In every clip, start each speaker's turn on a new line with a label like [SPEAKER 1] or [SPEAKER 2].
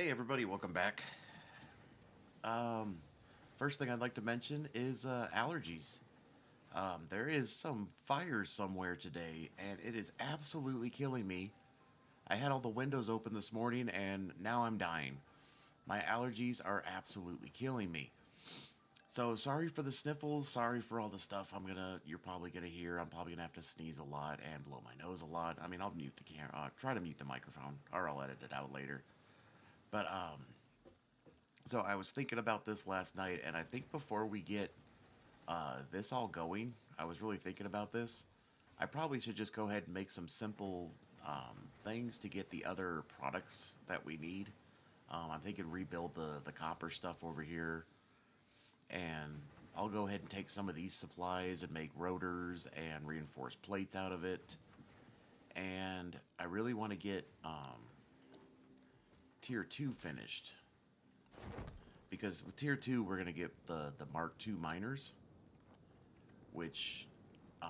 [SPEAKER 1] Hey everybody, welcome back. Um, First thing I'd like to mention is allergies. There is some fire somewhere today, and it is absolutely killing me. I had all the windows open this morning, and now I'm dying. My allergies are absolutely killing me. So sorry for the sniffles. Sorry for all the stuff you're probably gonna hear. I'm probably gonna have to sneeze a lot and blow my nose a lot. I mean, I'll mute the camera. Try to mute the microphone, or I'll edit it out later. But I was thinking about this last night, and I think before we get this all going, I was really thinking about this. I probably should just go ahead and make some simple things to get the other products that we need. I'm thinking rebuild the copper stuff over here, and I'll go ahead and take some of these supplies and make rotors and reinforced plates out of it. And I really want to get tier 2 finished because with tier 2 we're going to get the Mark 2 miners, which uh,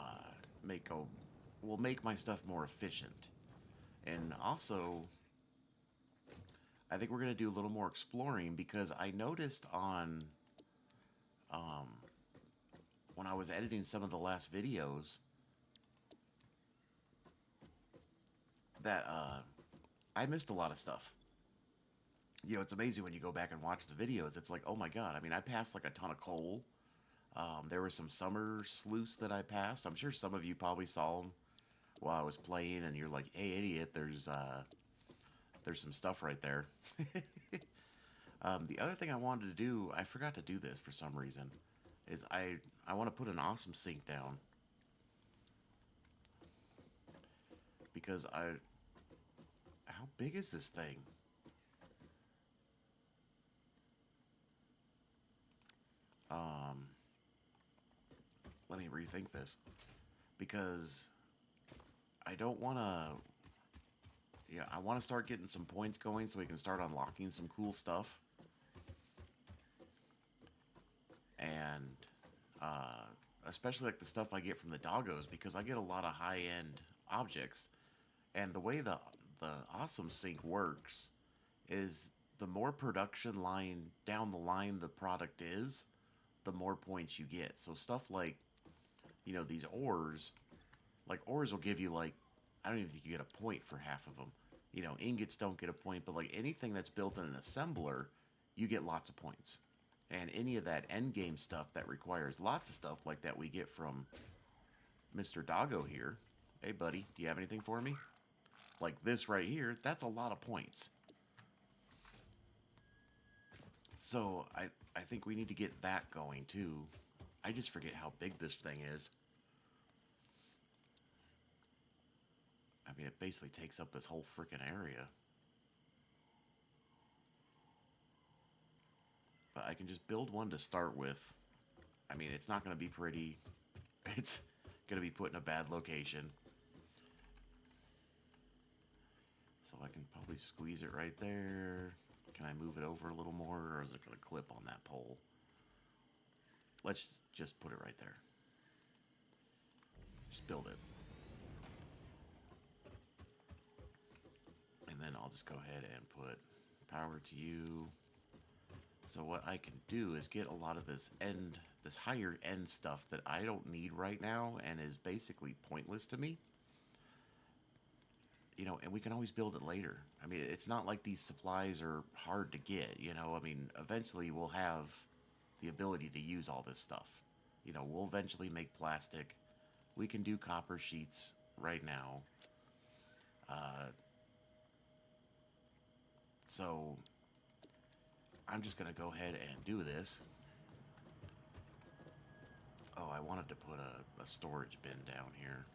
[SPEAKER 1] make a will make my stuff more efficient. And also, I think we're gonna do a little more exploring because I noticed on um, when I was editing some of the last videos that I missed a lot of stuff. You know, it's amazing when you go back and watch the videos. It's like, oh my god! I mean, I passed like a ton of coal. There was some summer sleuths that I passed. I'm sure some of you probably saw them while I was playing, and you're like, "Hey, idiot! There's some stuff right there." The other thing I wanted to do, I forgot to do this for some reason, is I want to put an awesome sink down because I how big is this thing? Um, Let me rethink this because I don't want to. Yeah, I want to start getting some points going so we can start unlocking some cool stuff. And uh, especially like the stuff I get from the doggos because I get a lot of high end objects. And the way the awesome sync works is the more production line down the line the product is, the more points you get. So stuff like these ores, like ores will give you like I don't even think you get a point for half of them. Ingots don't get a point, but like anything that's built in an assembler, you get lots of points. And any of that end game stuff that requires lots of stuff like that we get from Mr. Doggo here. Hey buddy, do you have anything for me? Like this right here, that's a lot of points. So I think we need to get that going too. I just forget how big this thing is. I mean, it basically takes up this whole freaking area. But I can just build one to start with. I mean, it's not going to be pretty. It's going to be put in a bad location. So I can probably squeeze it right there. Can I move it over a little more, or is it going to clip on that pole? Let's just put it right there. Just build it. And then I'll just go ahead and put power to you. So what I can do is get a lot of this higher end stuff that I don't need right now and is basically pointless to me. And we can always build it later. I mean, it's not like these supplies are hard to get, I mean, eventually we'll have the ability to use all this stuff. We'll eventually make plastic. We can do copper sheets right now. Uh, so I'm just going to go ahead and do this. Oh, I wanted to put a storage bin down here.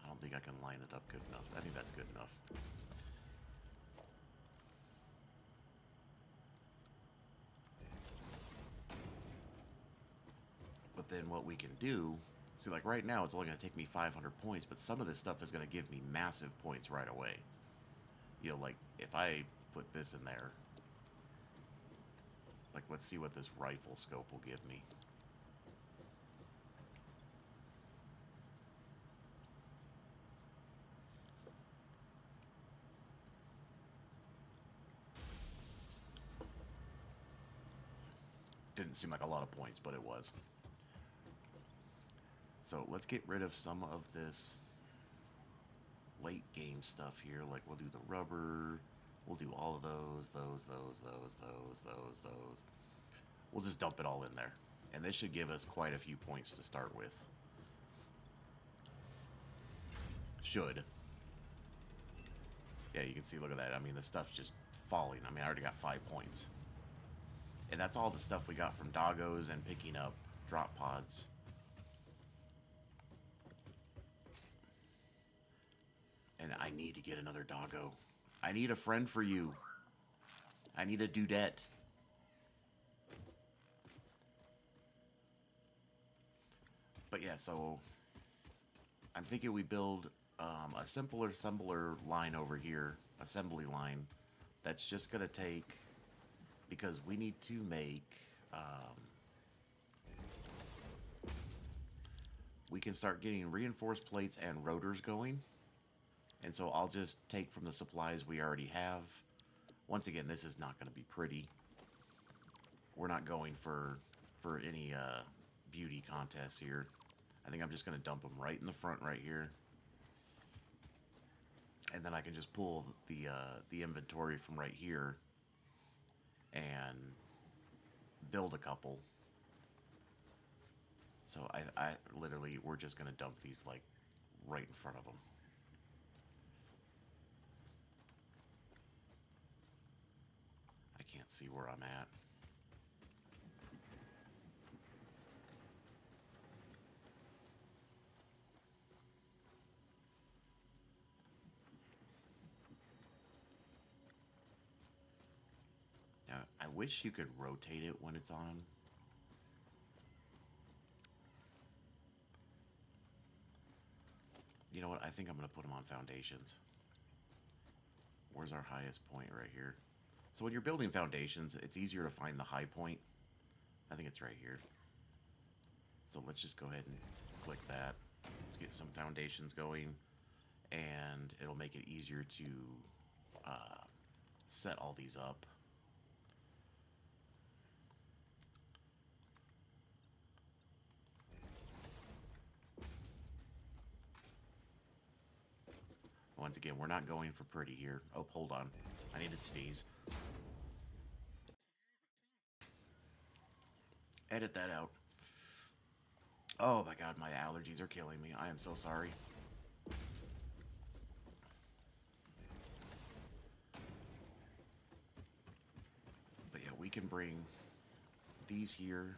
[SPEAKER 1] I don't think I can line it up good enough. I think that's good enough. But then what we can do, see, like right now it's only going to take me 500 points, but some of this stuff is going to give me massive points right away. Like if I put this in there, like let's see what this rifle scope will give me. Didn't seem like a lot of points, but it was. So let's get rid of some of this late game stuff here. Like we'll do the rubber. We'll do all of those. We'll just dump it all in there. And this should give us quite a few points to start with. Should. Yeah, you can see, look at that. I mean, the stuff's just falling. I mean, I already got 5 points. And that's all the stuff we got from doggos and picking up drop pods. And I need to get another doggo. I need a friend for you. I need a dudette. But yeah, so I'm thinking we build a simpler assembler line over here, assembly line, that's just going to take, because we need to make, we can start getting reinforced plates and rotors going. And so I'll just take from the supplies we already have. Once again, this is not going to be pretty. We're not going for any beauty contests here. I think I'm just going to dump them right in the front right here. And then I can just pull the inventory from right here and build a couple. So I literally, we're just going to dump these like right in front of them. I can't see where I'm at. Now, I wish you could rotate it when it's on. You know what? I think I'm going to put them on foundations. Where's our highest point? Right here. So when you're building foundations, it's easier to find the high point. I think it's right here. So let's just go ahead and click that. Let's get some foundations going, and it'll make it easier to set all these up. Once again, we're not going for pretty here. Oh, hold on. I need to sneeze. Edit that out. Oh my god, my allergies are killing me. I am so sorry. But yeah, we can bring these here.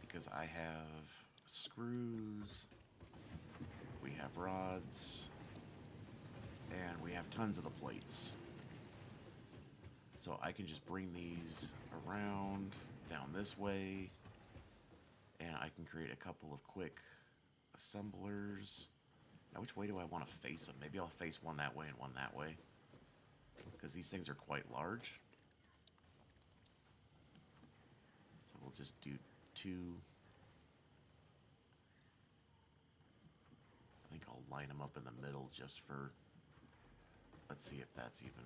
[SPEAKER 1] Because I have screws, we have rods, and we have tons of the plates. So I can just bring these around down this way, and I can create a couple of quick assemblers. Now, which way do I want to face them? Maybe I'll face one that way and one that way, because these things are quite large. So we'll just do 2. I think I'll line them up in the middle just for, let's see if that's even.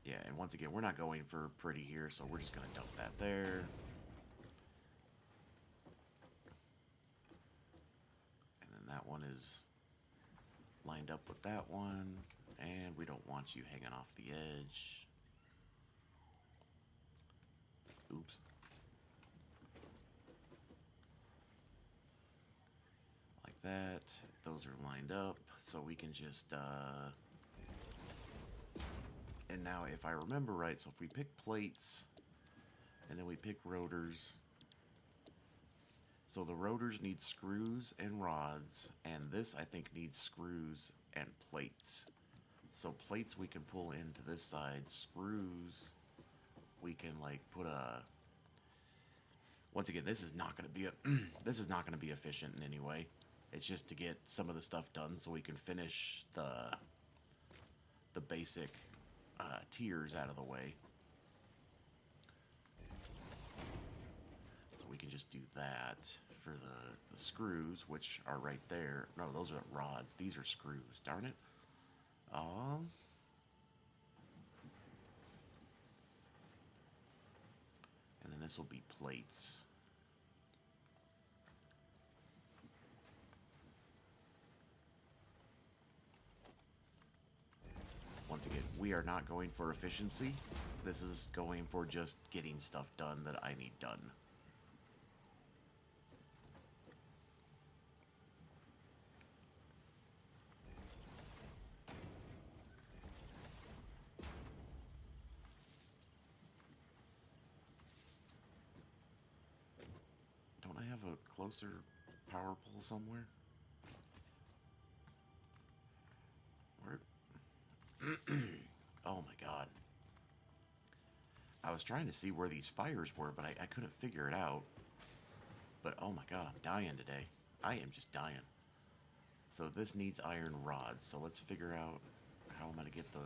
[SPEAKER 1] Yeah, and once again, we're not going for pretty here, so we're just going to dump that there. And then that one is lined up with that one, and we don't want you hanging off the edge. Oops. Like that. Those are lined up, so we can just, and now if I remember right, so if we pick plates, and then we pick rotors, so the rotors need screws and rods, and this I think needs screws and plates. So plates we can pull into this side, screws we can like put a, once again, this is not going to be a this is not going to be efficient in any way. It's just to get some of the stuff done so we can finish the basic tiers out of the way. So So we can just do that for the screws, which are right there. No, those are rods. These are screws. Darn it. Um, and then this will be plates. Once again, we are not going for efficiency. This is going for just getting stuff done that I need done. Don't I have a closer power pole somewhere? Where? Oh my god. I was trying to see where these fires were, but I couldn't figure it out. But oh my god, I'm dying today. I am just dying. So this needs iron rods. So let's figure out how I'm going to get the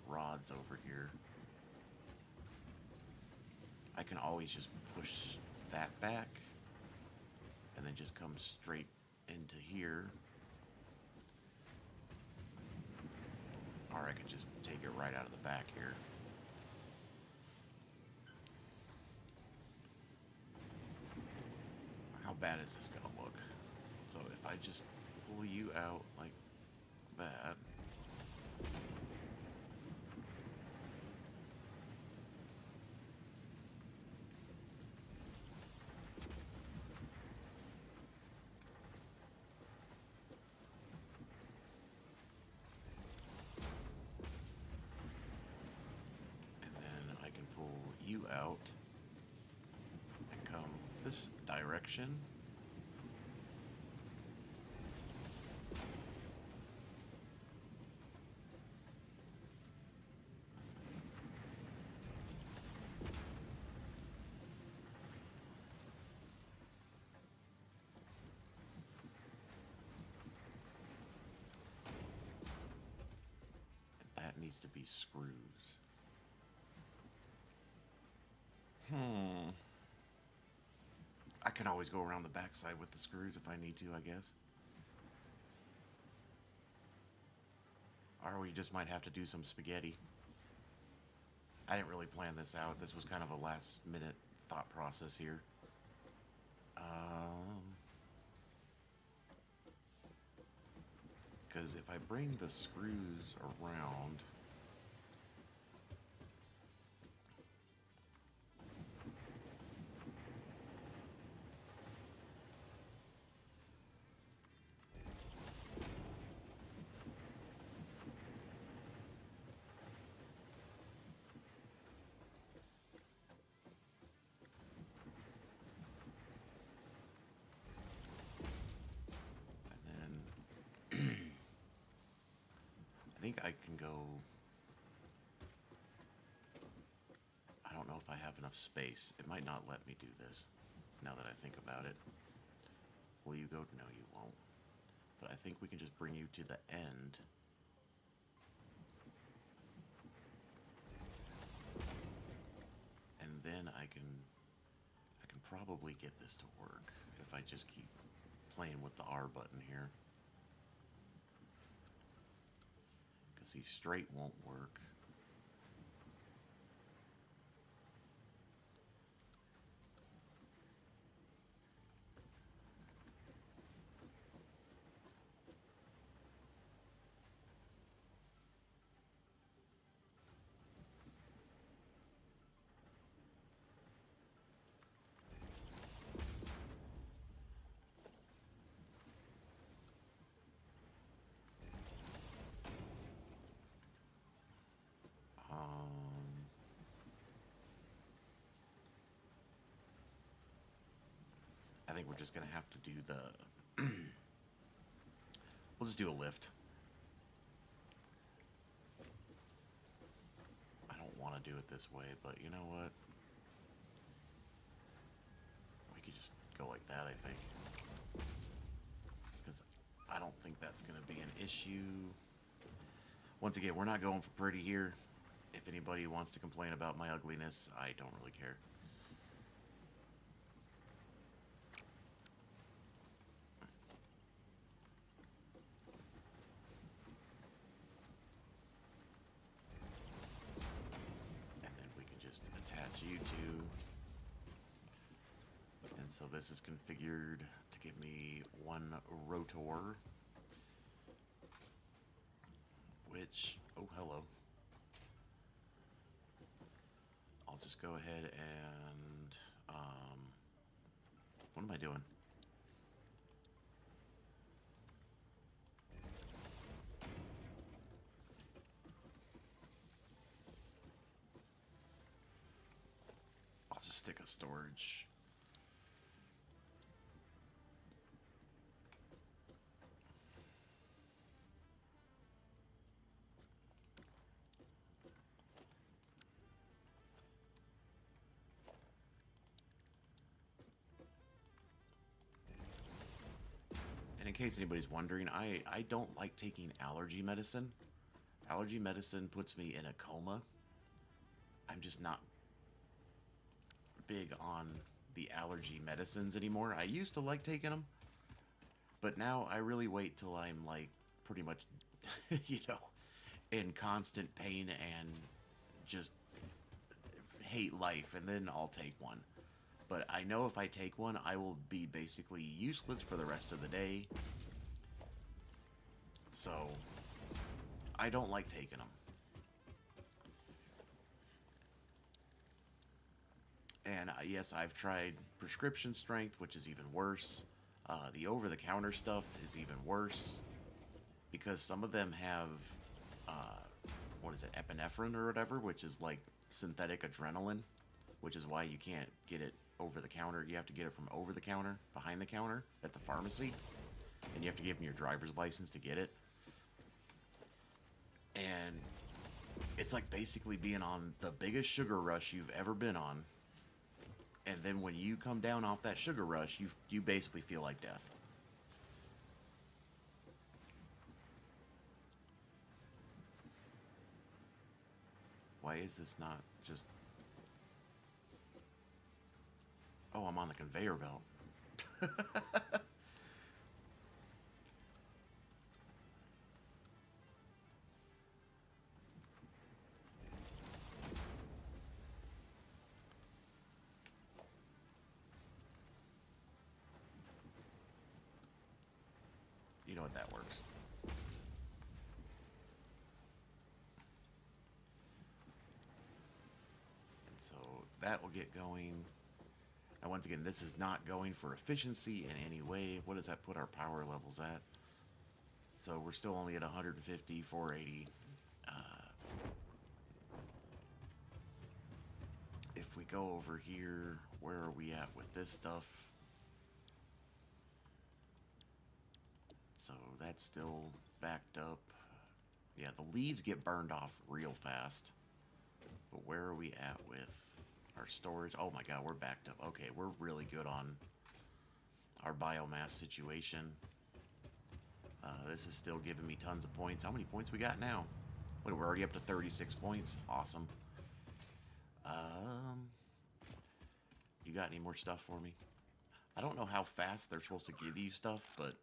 [SPEAKER 1] rods over here. I can always just push that back and then just come straight into here. Or I could just take it right out of the back here. How bad is this gonna look? So if I just pull you out like that. And then I can pull you out and come this direction. That needs to be screws. I can always go around the backside with the screws if I need to, I guess. Or we just might have to do some spaghetti. I didn't really plan this out. This was kind of a last minute thought process here. Because if I bring the screws around, and then I think I can go. I don't know if I have enough space. It might not let me do this now that I think about it. Will you go? No, you won't. But I think we can just bring you to the end. And then I can probably get this to work if I just keep playing with the R button here. Because see, straight won't work. I think we're just gonna have to do the. We'll just do a lift. I don't want to do it this way, but you know what? We could just go like that, I think. Because I don't think that's gonna be an issue. Once again, we're not going for pretty here. If anybody wants to complain about my ugliness, I don't really care. So this is configured to give me one rotor, which, oh, hello. I'll just go ahead and, what am I doing? I'll just stick a storage. And in case anybody's wondering, I don't like taking allergy medicine. Allergy medicine puts me in a coma. I'm just not big on the allergy medicines anymore. I used to like taking them, but now I really wait till I'm like pretty much, you know, in constant pain and just hate life, and then I'll take one. But I know if I take one, I will be basically useless for the rest of the day. So I don't like taking them. And yes, I've tried prescription strength, which is even worse. The over-the-counter stuff is even worse because some of them have, what is it, epinephrine or whatever, which is like synthetic adrenaline, which is why you can't get it over the counter. You have to get it from over the counter, behind the counter at the pharmacy, and you have to give them your driver's license to get it. And it's like basically being on the biggest sugar rush you've ever been on. And then when you come down off that sugar rush, you basically feel like death. Why is this not just... Oh, I'm on the conveyor belt. You know what that works. And so that will get going. And once again, this is not going for efficiency in any way. What does that put our power levels at? So we're still only at 150, 480. If we go over here, where are we at with this stuff? So that's still backed up. Yeah, the leaves get burned off real fast. But where are we at with our storage? Oh my god, we're backed up. Okay, we're really good on our biomass situation. This is still giving me tons of points. How many points we got now? Look, we're already up to 36 points. Awesome. You got any more stuff for me? I don't know how fast they're supposed to give you stuff, but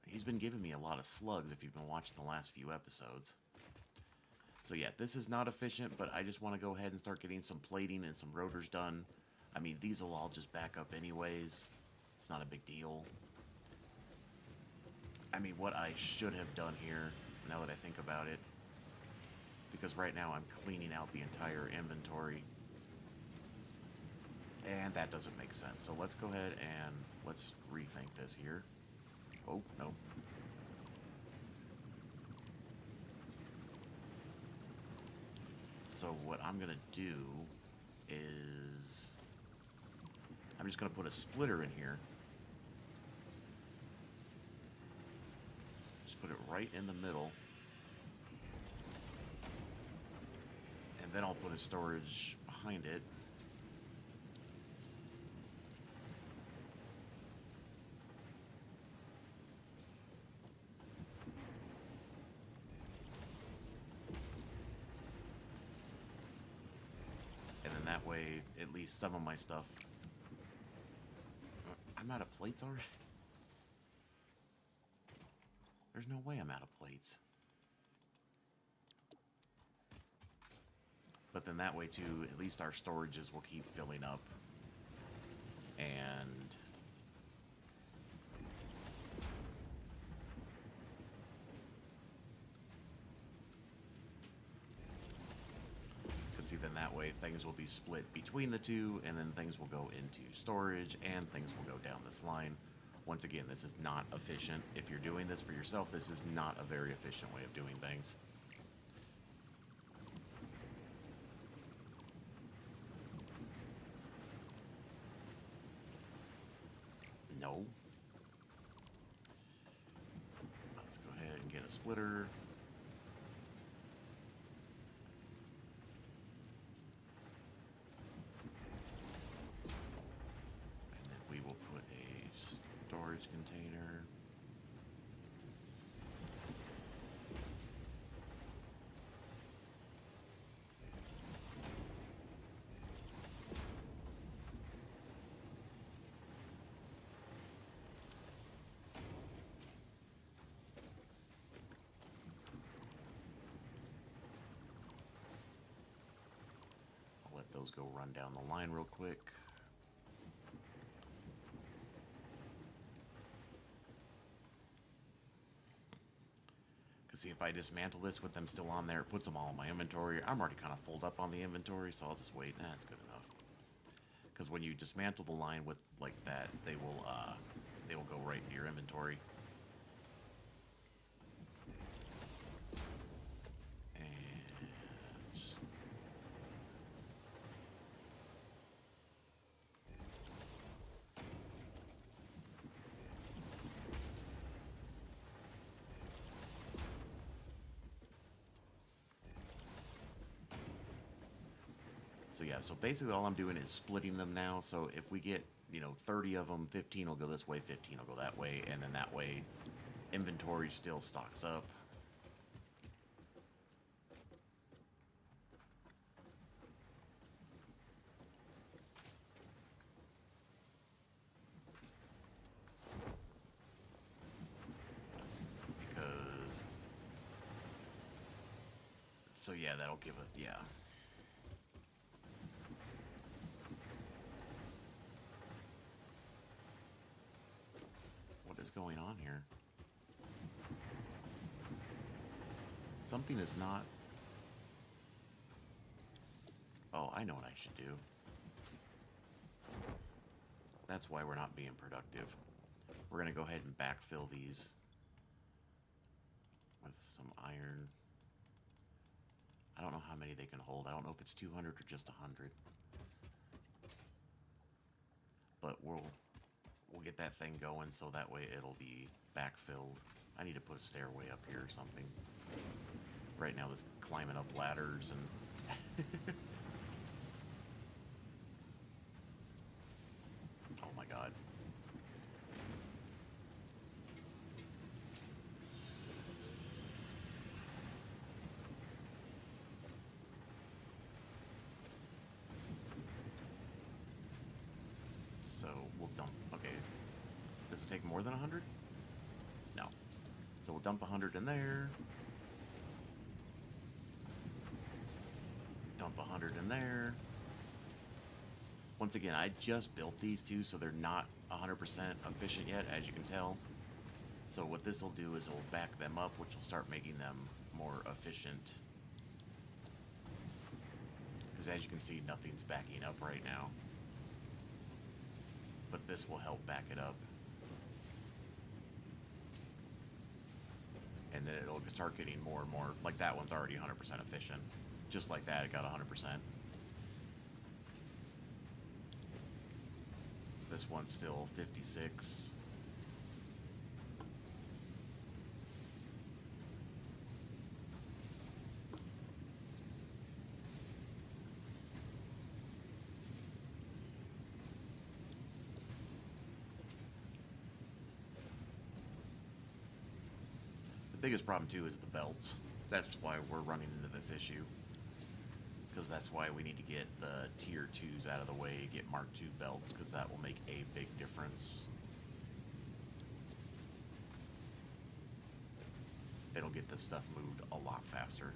[SPEAKER 1] he's been giving me a lot of slugs if you've been watching the last few episodes. So yeah, this is not efficient, but I just want to go ahead and start getting some plating and some rotors done. I mean, these will all just back up anyways. It's not a big deal. I mean, what I should have done here, now that I think about it, because right now I'm cleaning out the entire inventory, and that doesn't make sense. So let's go ahead and let's rethink this here. Oh, no. So what I'm going to do is I'm just going to put a splitter in here. Just put it right in the middle. And then I'll put a storage behind it. And then that way, at least some of my stuff... I'm out of plates already? There's no way I'm out of plates. But then that way too, at least our storages will keep filling up. And see, then that way things will be split between the two, and then things will go into storage, and things will go down this line. Once again, this is not efficient. If you're doing this for yourself, this is not a very efficient way of doing things. No. Let's go ahead and get a splitter. Container. I'll let those go run down the line real quick. See, if I dismantle this with them still on there, it puts them all in my inventory. I'm already kind of full up on the inventory, so I'll just wait. That's good enough. Because when you dismantle the line with like that, they will go right into your inventory. So yeah, so basically all I'm doing is splitting them now. So if we get, 30 of them, 15 will go this way, 15 will go that way, and then that way inventory still stocks up. Because, so yeah, that'll give it, yeah. Going on here? Something is not... Oh, I know what I should do. That's why we're not being productive. We're going to go ahead and backfill these with some iron. I don't know how many they can hold. I don't know if it's 200 or just 100. But we'll get that thing going so that way it'll be backfilled. I need to put a stairway up here or something. Right now, this climbing up ladders and... Oh my god. So we'll dump... Okay. Does it take more than 100? No. So we'll dump 100 in there. Dump 100 in there. Once again, I just built these two, so they're not 100% efficient yet, as you can tell. So what this will do is it will back them up, which will start making them more efficient. Because as you can see, nothing's backing up right now. But this will help back it up. And then it'll start getting more and more, like that one's already 100% efficient. Just like that, it got 100%. This one's still 56. The biggest problem too is the belts. That's why we're running into this issue. Because that's why we need to get the tier 2s out of the way, get Mark II belts, because that will make a big difference. It'll get this stuff moved a lot faster.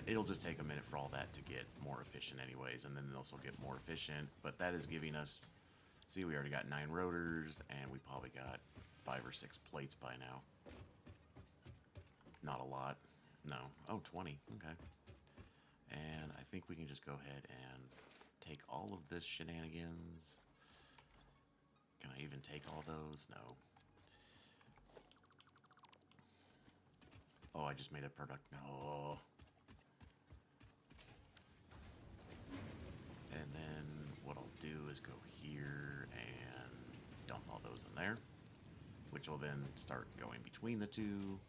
[SPEAKER 1] it'll just take a minute for all that to get more efficient anyways, and then this will get more efficient. But that is giving us, see, we already got 9 rotors, and we probably got 5 or 6 plates by now. Not a lot. No. Oh, 20. Okay. And I think we can just go ahead and take all of this shenanigans. Can I even take all those? No. Oh, I just made a product. No. And then what I'll do is go here and dump all those in there, which will then start going between the two.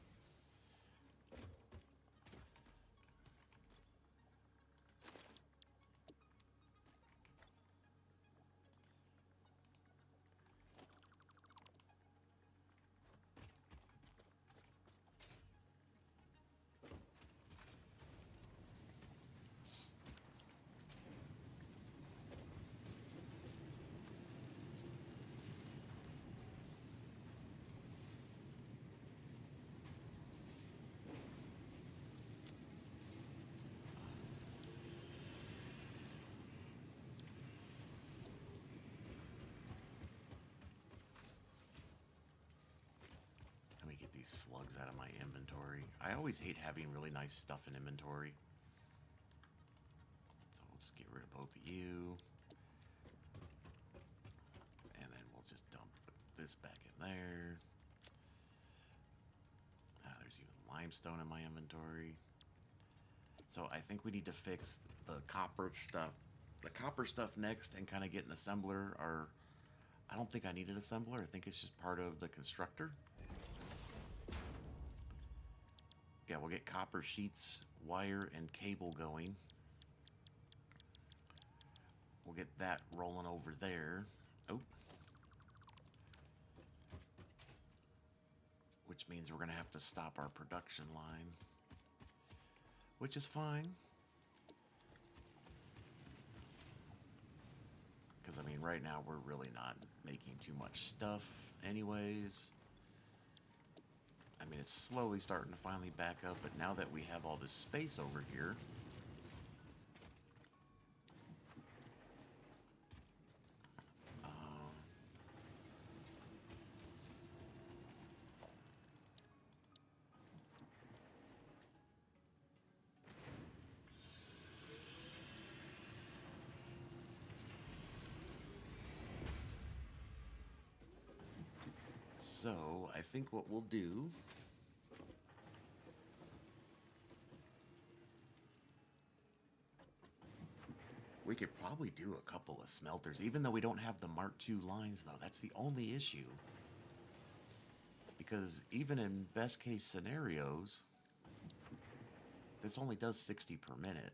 [SPEAKER 1] Let me get these slugs out of my inventory. I always hate having really nice stuff in inventory. So we'll just get rid of both of you. And then we'll just dump this back in there. There's even limestone in my inventory. So I think we need to fix the copper stuff. The copper stuff next and kind of get an assembler. Or I don't think I need an assembler. I think it's just part of the constructor. Yeah, we'll get copper sheets, wire, and cable going. We'll get that rolling over there. Oh. Which means we're going to have to stop our production line. Which is fine. Because, I mean, right now we're really not making too much stuff anyways. I mean, it's slowly starting to finally back up, but now that we have all this space over here, so I think what we'll do we could probably do a couple of smelters, even though we don't have the Mark II lines, though. That's the only issue. Because even in best case scenarios, this only does 60 per minute.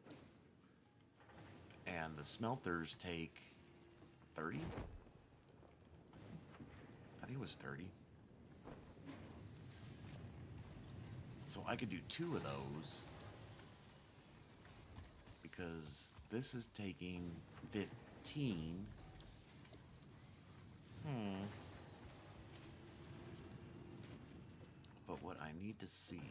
[SPEAKER 1] And the smelters take 30? I think it was 30. So I could do 2 of those. Because this is taking 15. But what I need to see,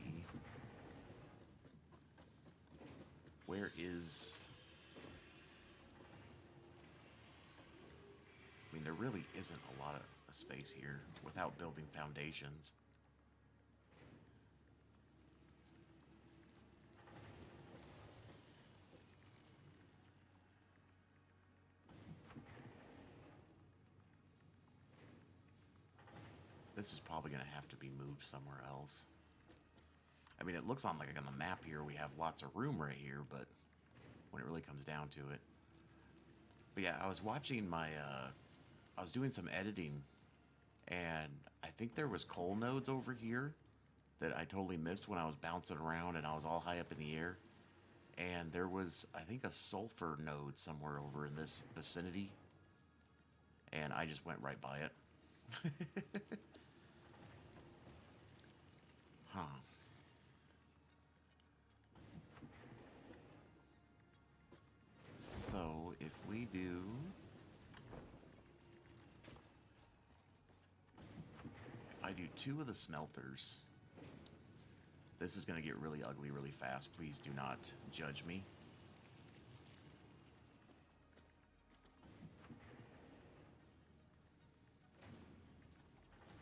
[SPEAKER 1] where is, I mean, there really isn't a lot of space here without building foundations. This is probably going to have to be moved somewhere else. I mean, it looks on like on the map here we have lots of room right here, but when it really comes down to it. But yeah, I was watching my, I was doing some editing, and I think there was coal nodes over here that I totally missed when I was bouncing around and I was all high up in the air. And there was, I think, a sulfur node somewhere over in this vicinity, and I just went right by it. Huh. So, if we do... If I do 2 of the smelters, This is going to get really ugly really fast. Please do not judge me.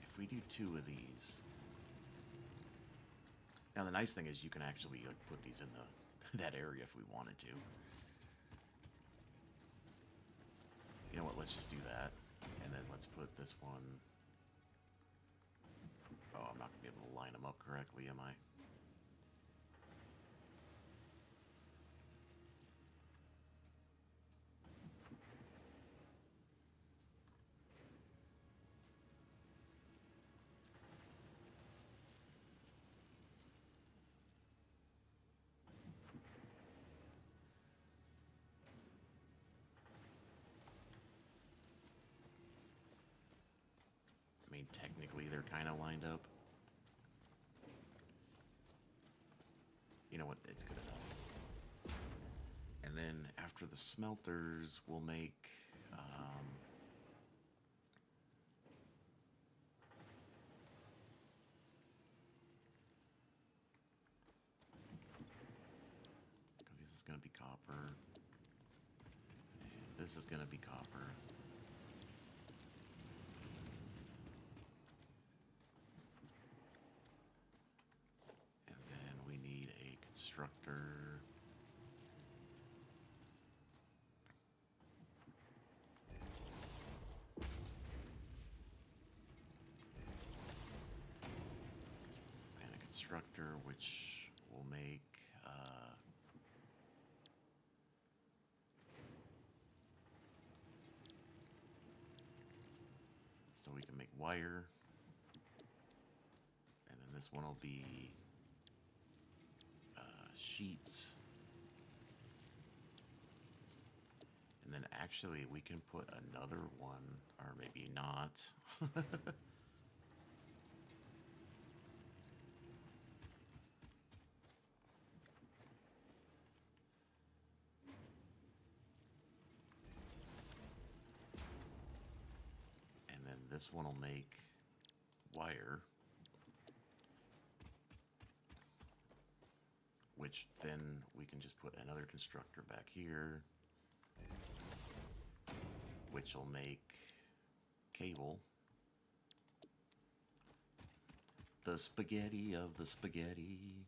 [SPEAKER 1] If we do 2 of these... Now the nice thing is you can actually like, put these in that area if we wanted to. You know what, let's just do that. And then let's put this one... Oh, I'm not going to be able to line them up correctly, am I? I mean, technically they're kind of lined up. You know what? It's good enough. And then after the smelters, we'll make... because this is going to be copper. And this is going to be copper. Constructor. And a constructor which will make so we can make wire. And then this one will be sheets. And then actually we can put another one, or maybe not. And then this one will make wire. Which then we can just put another constructor back here, which will make cable. The spaghetti of the spaghetti.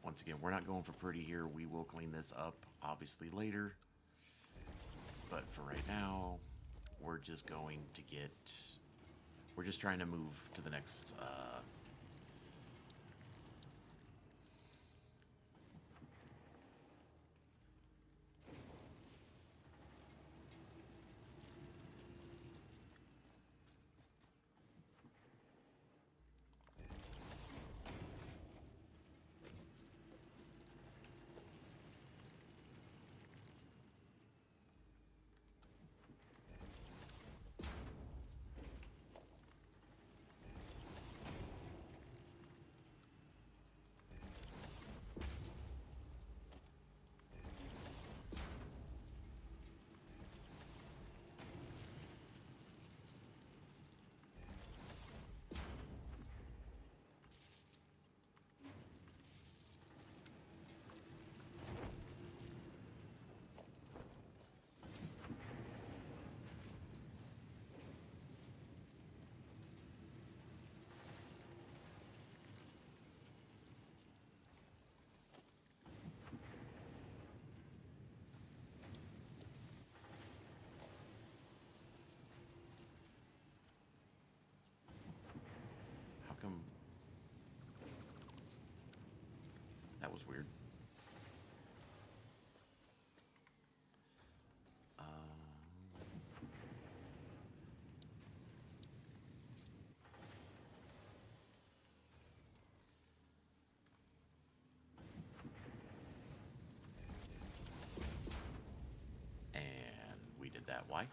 [SPEAKER 1] Once again, we're not going for pretty here. We will clean this up, obviously, later. But for right now, we're just going to get... We're just trying to move to the next... Come. That was weird. And we did that. Why?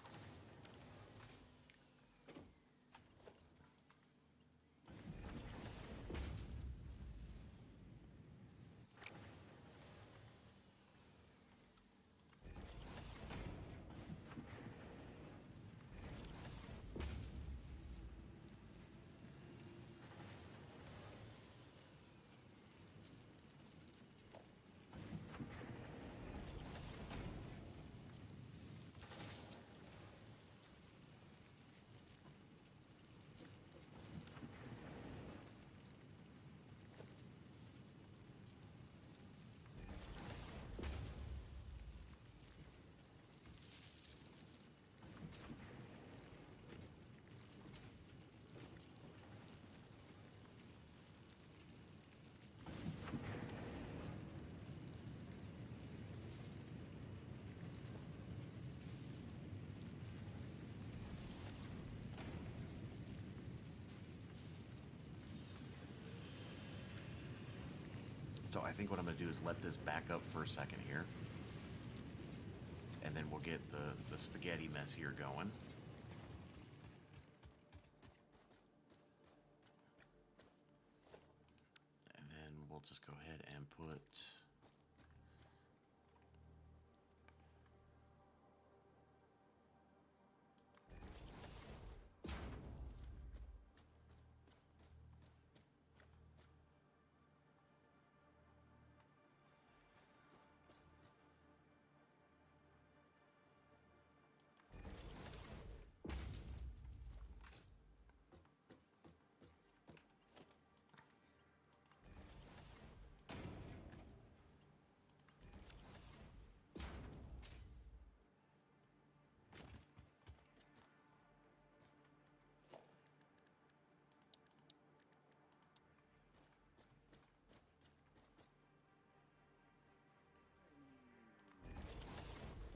[SPEAKER 1] So I think what I'm going to do is let this back up for a second here. And then we'll get the spaghetti mess here going. And then we'll just go ahead and put...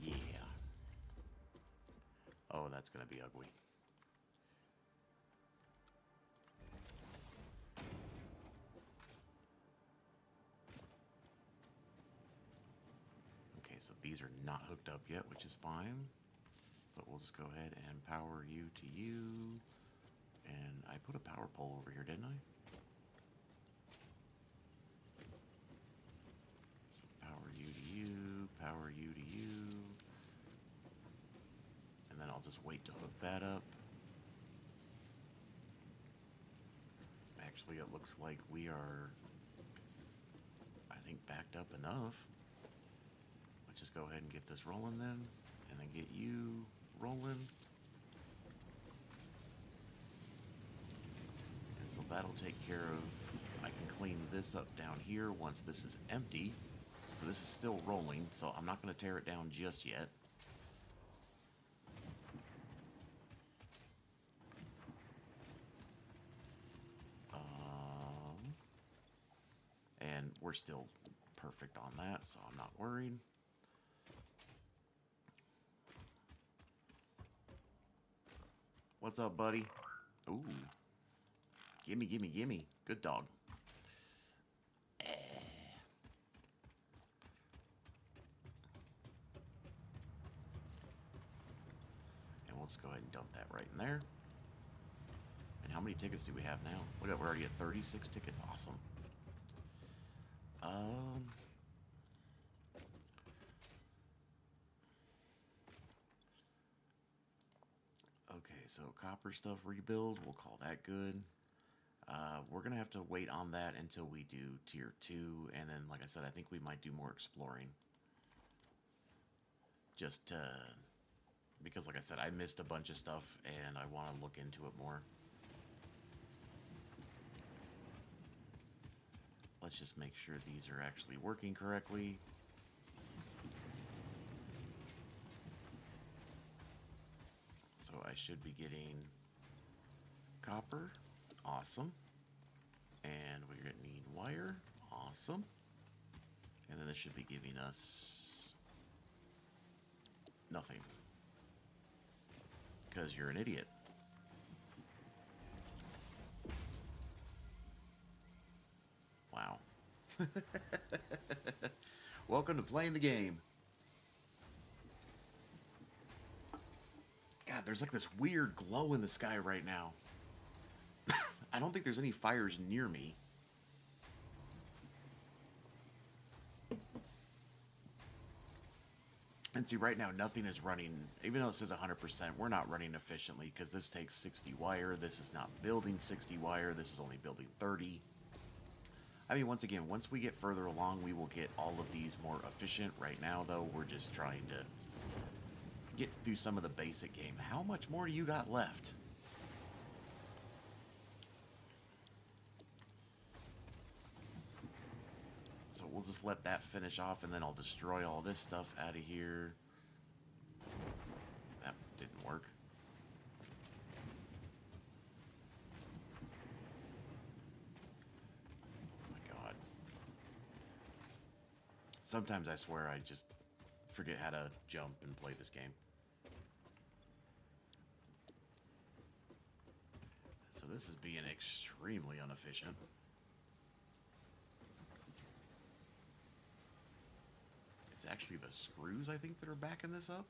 [SPEAKER 1] Yeah. Oh, that's going to be ugly. Okay, so these are not hooked up yet, which is fine. But we'll just go ahead and power you to you. And I put a power pole over here, didn't I? So power you to you, power you to you. And then I'll just wait to hook that up. Actually, it looks like we are, I think, backed up enough. Let's just go ahead and get this rolling then. And then get you rolling. And so that'll take care of, I can clean this up down here once this is empty. So this is still rolling, so I'm not going to tear it down just yet. And we're still perfect on that, so I'm not worried. What's up, buddy? Ooh. Gimme, gimme, gimme. Good dog. And we'll just go ahead and dump that right in there. And how many tickets do we have now? Look at, we're already at 36 tickets. Awesome. Okay, so copper stuff rebuild, we'll call that good. We're going to have to wait on that until we do tier 2, and then, like I said, I think we might do more exploring. Just because, like I said, I missed a bunch of stuff, and I want to look into it more. Let's just make sure these are actually working correctly. So I should be getting copper. Awesome. And we're going to need wire. Awesome. And then this should be giving us nothing. Because you're an idiot. Wow. Welcome to playing the game. God, there's like this weird glow in the sky right now. I don't think there's any fires near me. And see, right now, nothing is running. Even though it says 100%, we're not running efficiently because this takes 60 wire. This is not building 60 wire. This is only building 30. I mean, once again, once we get further along, we will get all of these more efficient. Right now, though, we're just trying to get through some of the basic game. How much more do you got left? So we'll just let that finish off, and then I'll destroy all this stuff out of here. That didn't work. Oh my god. Sometimes I swear I just forget how to jump and play this game. So this is being extremely inefficient. It's actually the screws, I think, that are backing this up.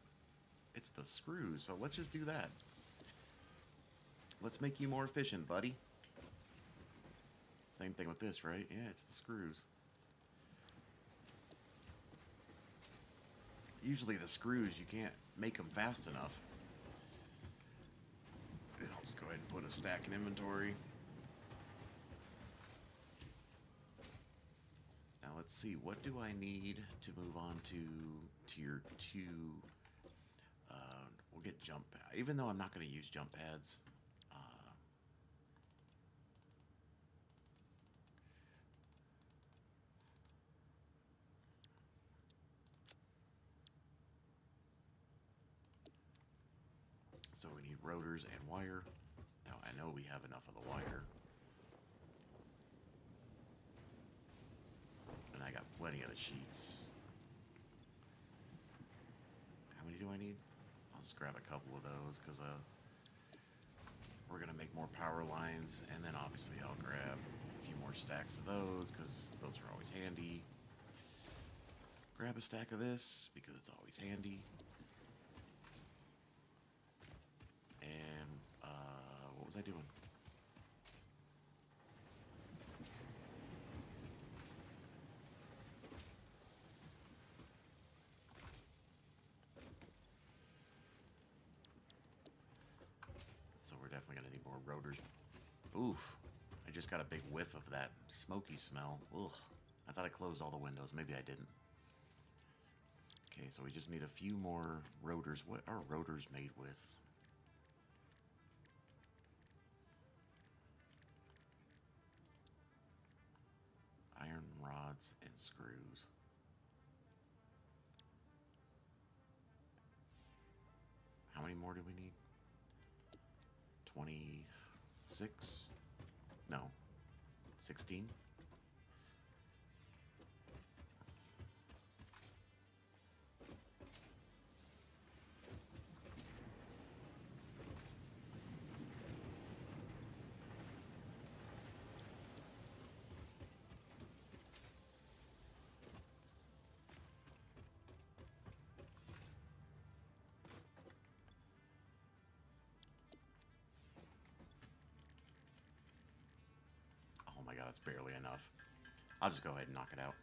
[SPEAKER 1] It's the screws, so let's just do that. Let's make you more efficient, buddy. Same thing with this, right? Yeah, it's the screws. Usually the screws, you can't make them fast enough. And I'll just go ahead and put a stack in inventory. Now let's see, what do I need to move on to tier 2? We'll get jump pad, even though I'm not going to use jump pads. So we need rotors and wire. Now I know we have enough of the wire. And I got plenty of the sheets. How many do I need? I'll just grab a couple of those because we're going to make more power lines. And then obviously I'll grab a few more stacks of those because those are always handy. Grab a stack of this because it's always handy. And what was I doing? So we're definitely going to need more rotors. Oof. I just got a big whiff of that smoky smell. Ugh. I thought I closed all the windows. Maybe I didn't. Okay, so we just need a few more rotors. What are rotors made with? Iron rods and screws. How many more do we need? 26? No. 16? Oh my god, that's barely enough. I'll just go ahead and knock it out.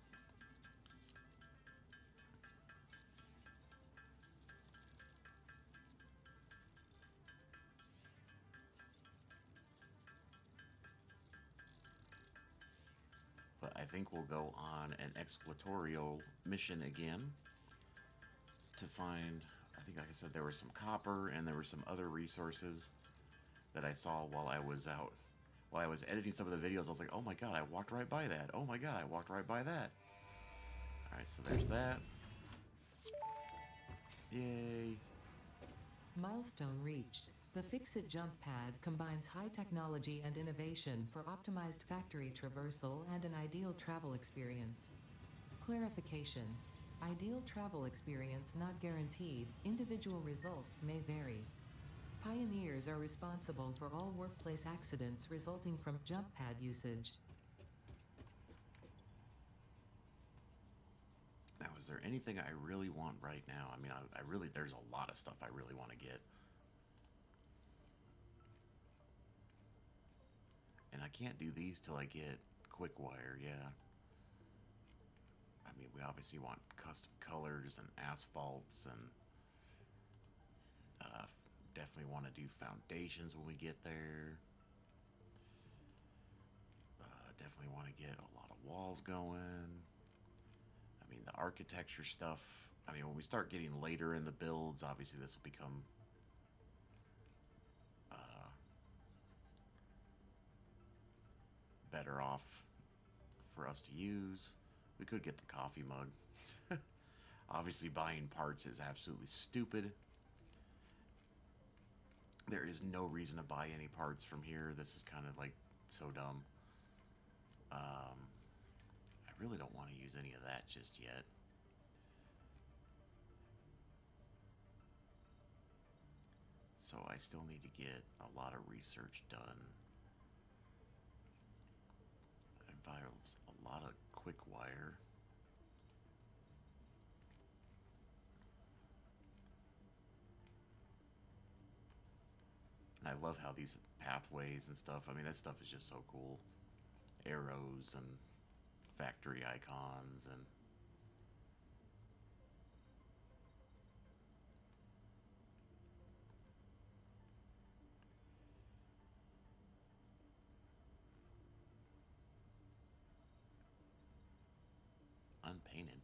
[SPEAKER 1] But I think we'll go on an exploratorial mission again to find, I think like I said, there was some copper and there were some other resources that I saw while I was out. While I was editing some of the videos, I was like, oh my god, I walked right by that. Oh my god, I walked right by that. Alright, so there's that. Yay.
[SPEAKER 2] Milestone reached. The Fix-It jump pad combines high technology and innovation for optimized factory traversal and an ideal travel experience. Clarification. Ideal travel experience not guaranteed, individual results may vary. Pioneers are responsible for all workplace accidents resulting from jump pad usage.
[SPEAKER 1] Now, is there anything I really want right now? I mean, I really, there's a lot of stuff I really want to get. And I can't do these till I get quick wire, yeah. I mean, we obviously want custom colors and asphalts and definitely want to do foundations when we get there. Definitely want to get a lot of walls going. I mean, the architecture stuff, I mean, when we start getting later in the builds, obviously this will become better off for us to use. We could get the coffee mug. Obviously buying parts is absolutely stupid. There is no reason to buy any parts from here. This is kind of like so dumb. I really don't want to use any of that just yet. So I still need to get a lot of research done. It involves a lot of quick wire. I love how these pathways and stuff, I mean, that stuff is just so cool. Arrows and factory icons and unpainted.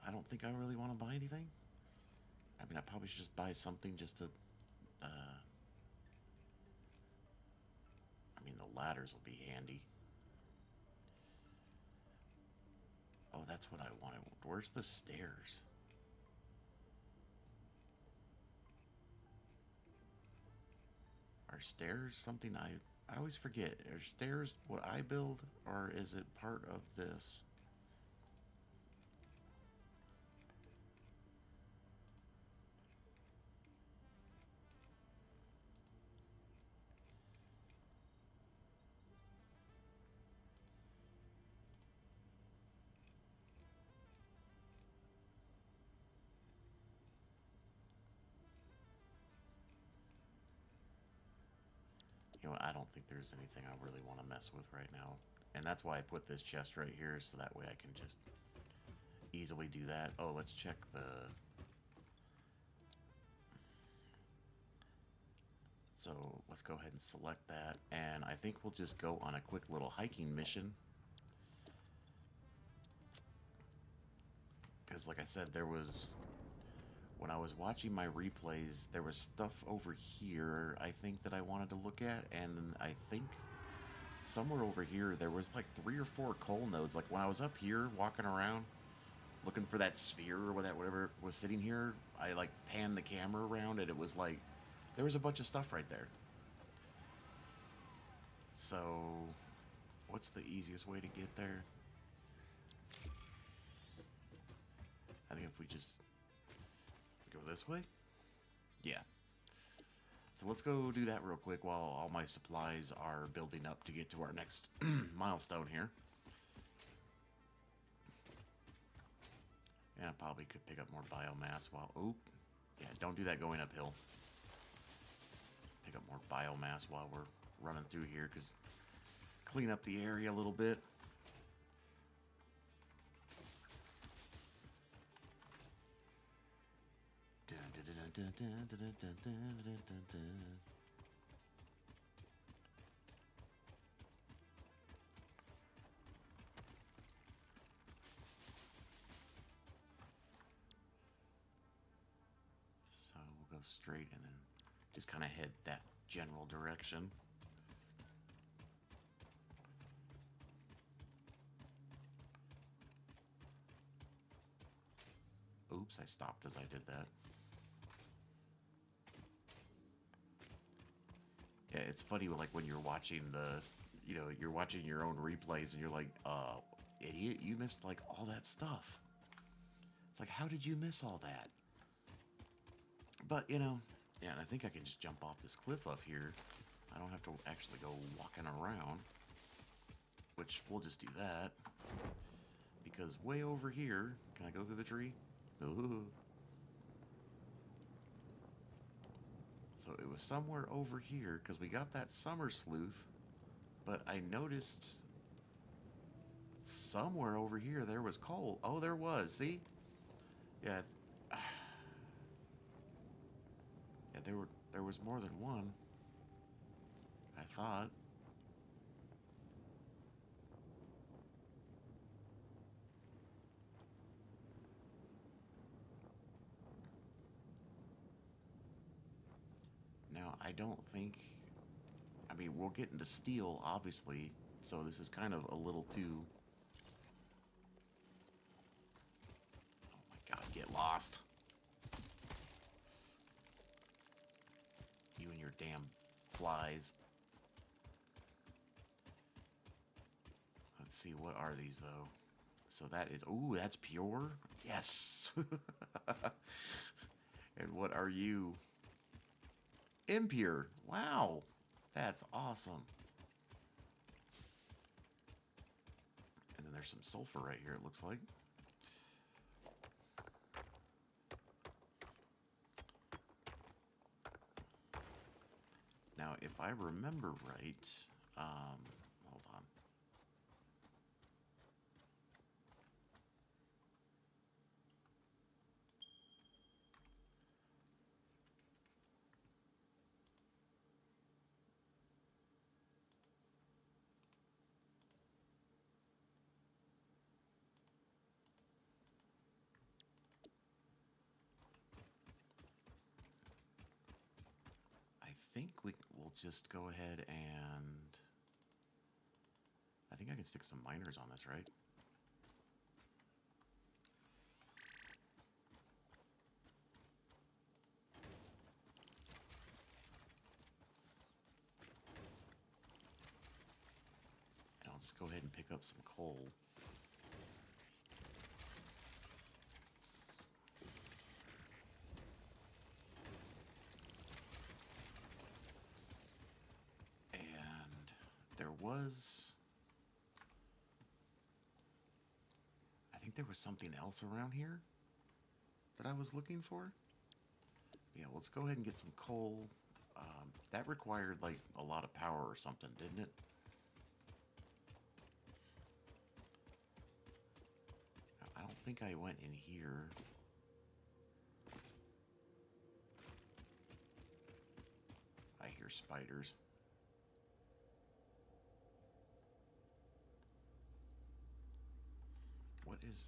[SPEAKER 1] I don't think I really want to buy anything. I mean, I probably should just buy something just to. I mean, the ladders will be handy. Oh, that's what I wanted. Where's the stairs? Are stairs something I always forget? Are stairs what I build, or is it part of this? You know, I don't think there's anything I really want to mess with right now. And that's why I put this chest right here, so that way I can just easily do that. Oh, let's check the... So let's go ahead and select that. And I think we'll just go on a quick little hiking mission. Because like I said, there was... When I was watching my replays, there was stuff over here, I think, that I wanted to look at. And I think somewhere over here, there was like 3 or 4 coal nodes. Like when I was up here walking around, looking for that sphere or whatever was sitting here, I like panned the camera around and it was like, there was a bunch of stuff right there. So, what's the easiest way to get there? I think if we just go this way? Yeah. So let's go do that real quick while all my supplies are building up to get to our next milestone here. And I probably could pick up more biomass while... Oh, yeah, don't do that going uphill. Pick up more biomass while we're running through here, because clean up the area a little bit. So we'll go straight and then just kind of head that general direction. Oops, I stopped as I did that. Yeah, it's funny, like when you're watching you're watching your own replays and you're like, idiot, you missed like all that stuff. It's like, how did you miss all that? But, yeah, and I think I can just jump off this cliff up here. I don't have to actually go walking around, which we'll just do that. Because way over here, can I go through the tree? Ooh. So it was somewhere over here, because we got that summer sleuth, but I noticed somewhere over here there was coal. Oh, there was, see? Yeah. Yeah, there was more than one, I thought. Now, I don't think... I mean, we'll get into steel, obviously, so this is kind of a little too... Oh my god, get lost. You and your damn flies. Let's see, what are these, though? So that is... Ooh, that's pure? Yes! And what are you? Impure. Wow. That's awesome. And then there's some sulfur right here, it looks like. Now, if I remember right, hold on. I think we'll just go ahead and... I think I can stick some miners on this, right? And I'll just go ahead and pick up some coal. And there was... I think there was something else around here that I was looking for. Yeah, let's go ahead and get some coal. That required, like, a lot of power or something, didn't it? I don't think I went in here. I hear spiders. What is...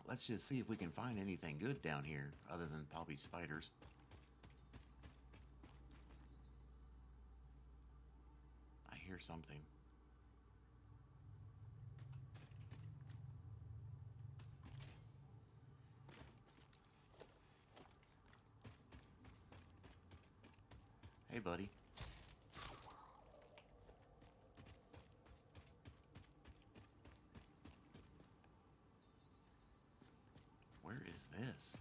[SPEAKER 1] Let's just see if we can find anything good down here other than probably spiders. I hear something. Hey, buddy. Where is this?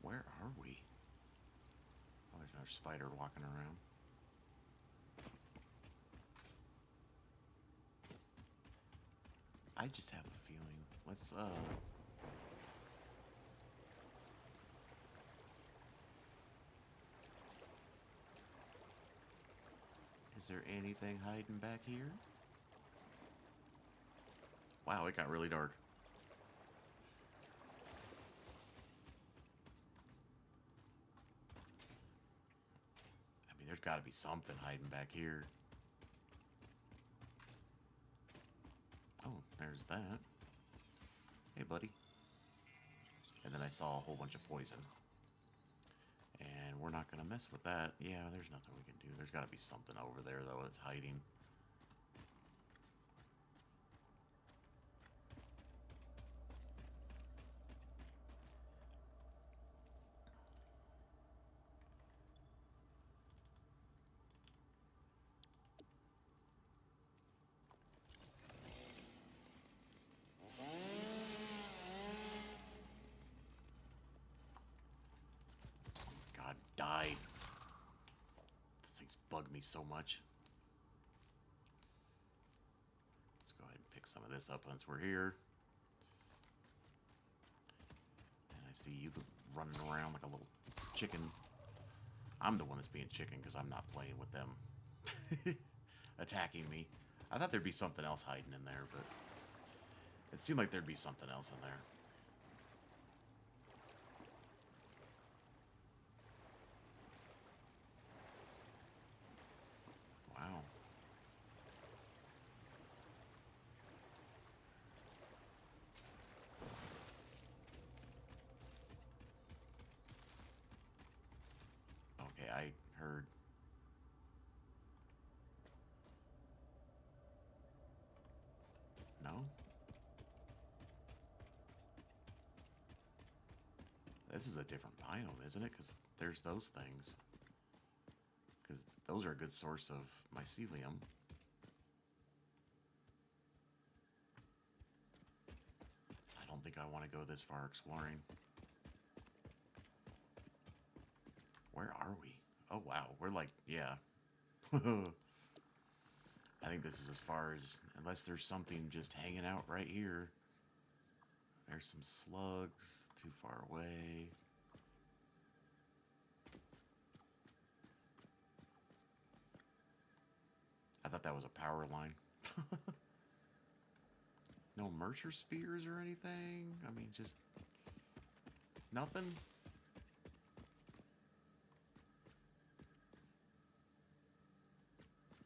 [SPEAKER 1] Where are we? Oh, there's another spider walking around. I just have a feeling. Let's, Is there anything hiding back here? Wow, it got really dark. I mean, there's got to be something hiding back here. Oh, there's that. Hey, buddy. And then I saw a whole bunch of poison. And we're not going to mess with that. Yeah, there's nothing we can do. There's got to be something over there, though, that's hiding. God, died. This thing's bugged me so much. Let's go ahead and pick some of this up once we're here. And I see you running around like a little chicken. I'm the one that's being chicken because I'm not playing with them attacking me. I thought there'd be something else hiding in there, but it seemed like there'd be something else in there. Wow. Okay, I heard. No? This is a different biome, isn't it? Because there's those things. Because those are a good source of mycelium. I don't think I want to go this far exploring. Where are we? Oh, wow. We're like, yeah. I think this is as far as, unless there's something just hanging out right here. There's some slugs too far away. I thought that was a power line. No Mercer spheres or anything? I mean, just nothing?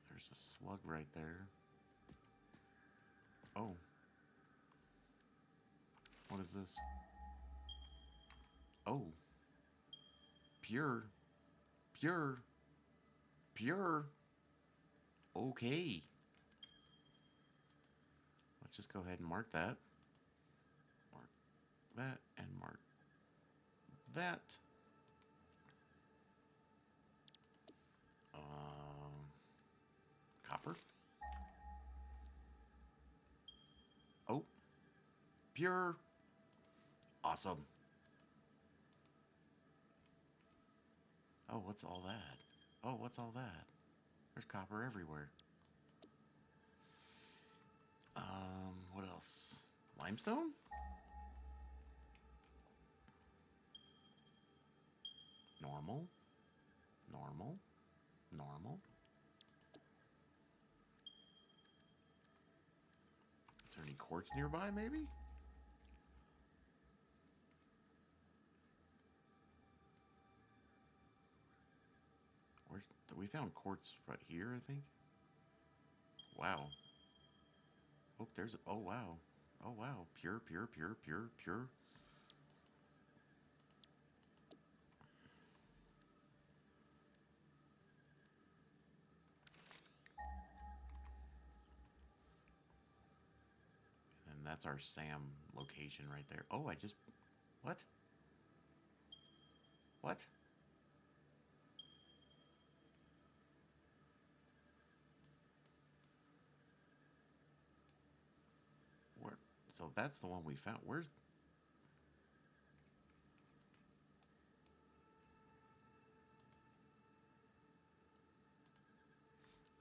[SPEAKER 1] There's a slug right there. Oh. What is this? Oh. Pure. Pure. Pure. Okay. Let's just go ahead and mark that. Mark that and mark that. Copper. Oh. Pure. Awesome. Oh, what's all that? Oh, what's all that? There's copper everywhere. What else? Limestone? Normal. Normal. Normal. Is there any quartz nearby, maybe? Where's... We found quartz right here, I think. Wow. Oh, there's... Oh, wow. Oh, wow. Pure, pure, pure, pure, pure. And that's our SAM location right there. Oh, I just... What? What? Where? So that's the one we found. Where's...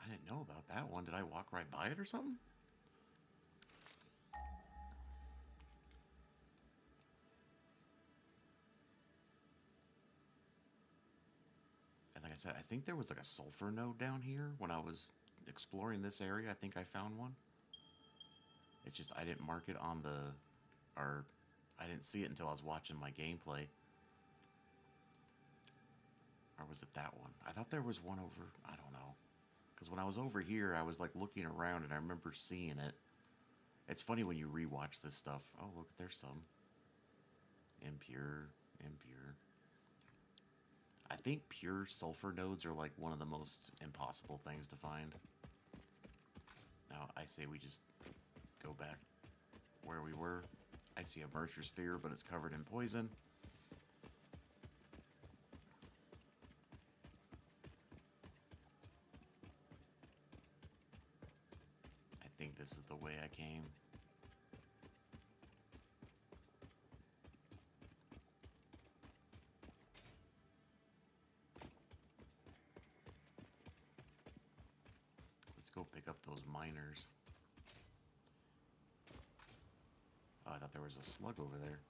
[SPEAKER 1] I didn't know about that one. Did I walk right by it or something? And like I said, I think there was like a sulfur node down here when I was exploring this area. I think I found one. It's just I didn't mark it on the... Or I didn't see it until I was watching my gameplay. Or was it that one? I thought there was one over... I don't know. Because when I was over here, I was like looking around and I remember seeing it. It's funny when you rewatch this stuff. Oh, look, there's some. Impure. Impure. I think pure sulfur nodes are like one of the most impossible things to find. Now, I say we just go back where we were. I see a Mercer sphere, but it's covered in poison. I think this is the way I came. Let's go pick up those miners. Oh, I thought there was a slug over there.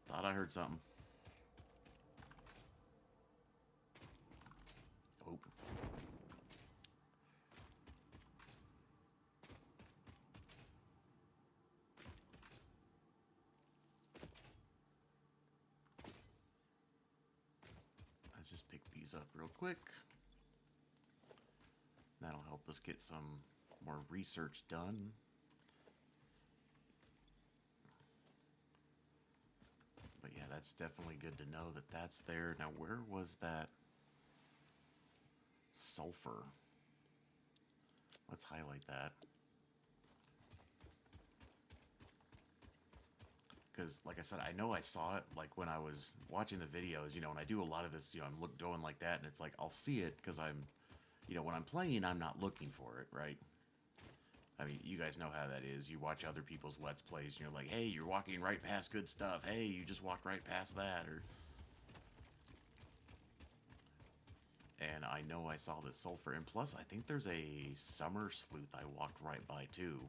[SPEAKER 1] Thought I heard something. Oh. Let's just pick these up real quick. That'll help us get some more research done. that's definitely good to know that that's there. Now, where was that sulfur? Let's highlight that. Because, like I said, I know I saw it, like, when I was watching the videos, you know, and I do a lot of this, you know, I'm going like that, and it's like, I'll see it, because I'm, you know, when I'm playing, I'm not looking for it, right? I mean, you guys know how that is. You watch other people's Let's Plays, and you're like, hey, you're walking right past good stuff. Hey, you just walked right past that, or... And I know I saw this sulfur, and plus, I think there's a summer sleuth I walked right by, too.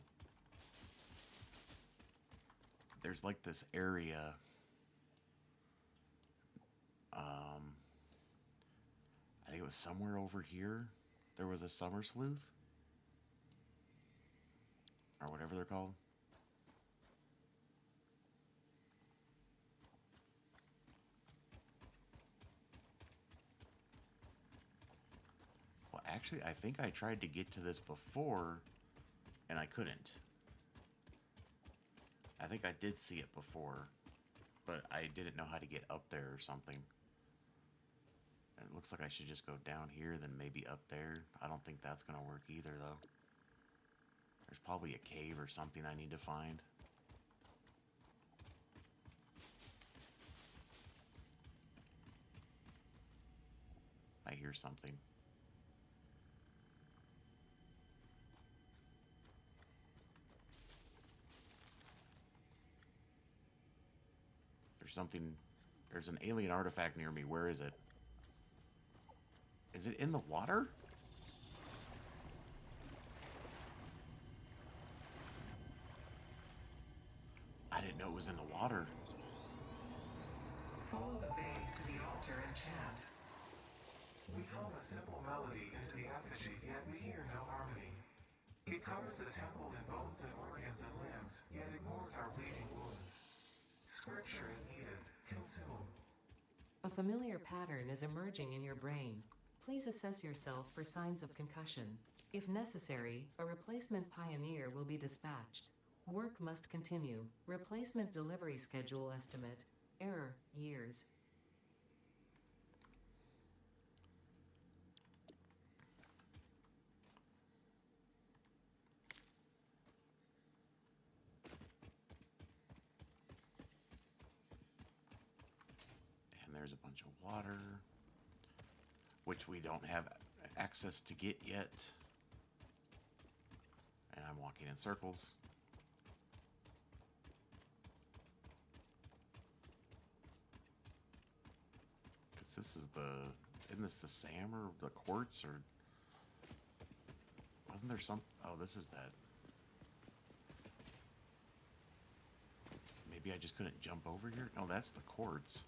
[SPEAKER 1] There's, like, this area... I think it was somewhere over here. There was a summer sleuth, or whatever they're called. Well, actually, I think I tried to get to this before, and I couldn't. I think I did see it before, but I didn't know how to get up there or something. And it looks like I should just go down here, then maybe up there. I don't think that's going to work either, though. There's probably a cave or something I need to find. I hear something. There's something... There's an alien artifact near me. Where is it? Is it in the water? I didn't know it was in the water.
[SPEAKER 3] Follow the veins to the altar and chant. We hum a simple melody into the effigy, yet we hear no harmony. It covers the temple in bones and organs and limbs, yet ignores our bleeding wounds. Scripture is needed. Consume.
[SPEAKER 2] A familiar pattern is emerging in your brain. Please assess yourself for signs of concussion. If necessary, a replacement pioneer will be dispatched. Work must continue. Replacement delivery schedule estimate. Error, years.
[SPEAKER 1] And there's a bunch of water, which we don't have access to get yet. And I'm walking in circles. Because this is the... Isn't this the SAM or the quartz or... Wasn't there some... Oh, this is that. Maybe I just couldn't jump over here? No, that's the quartz.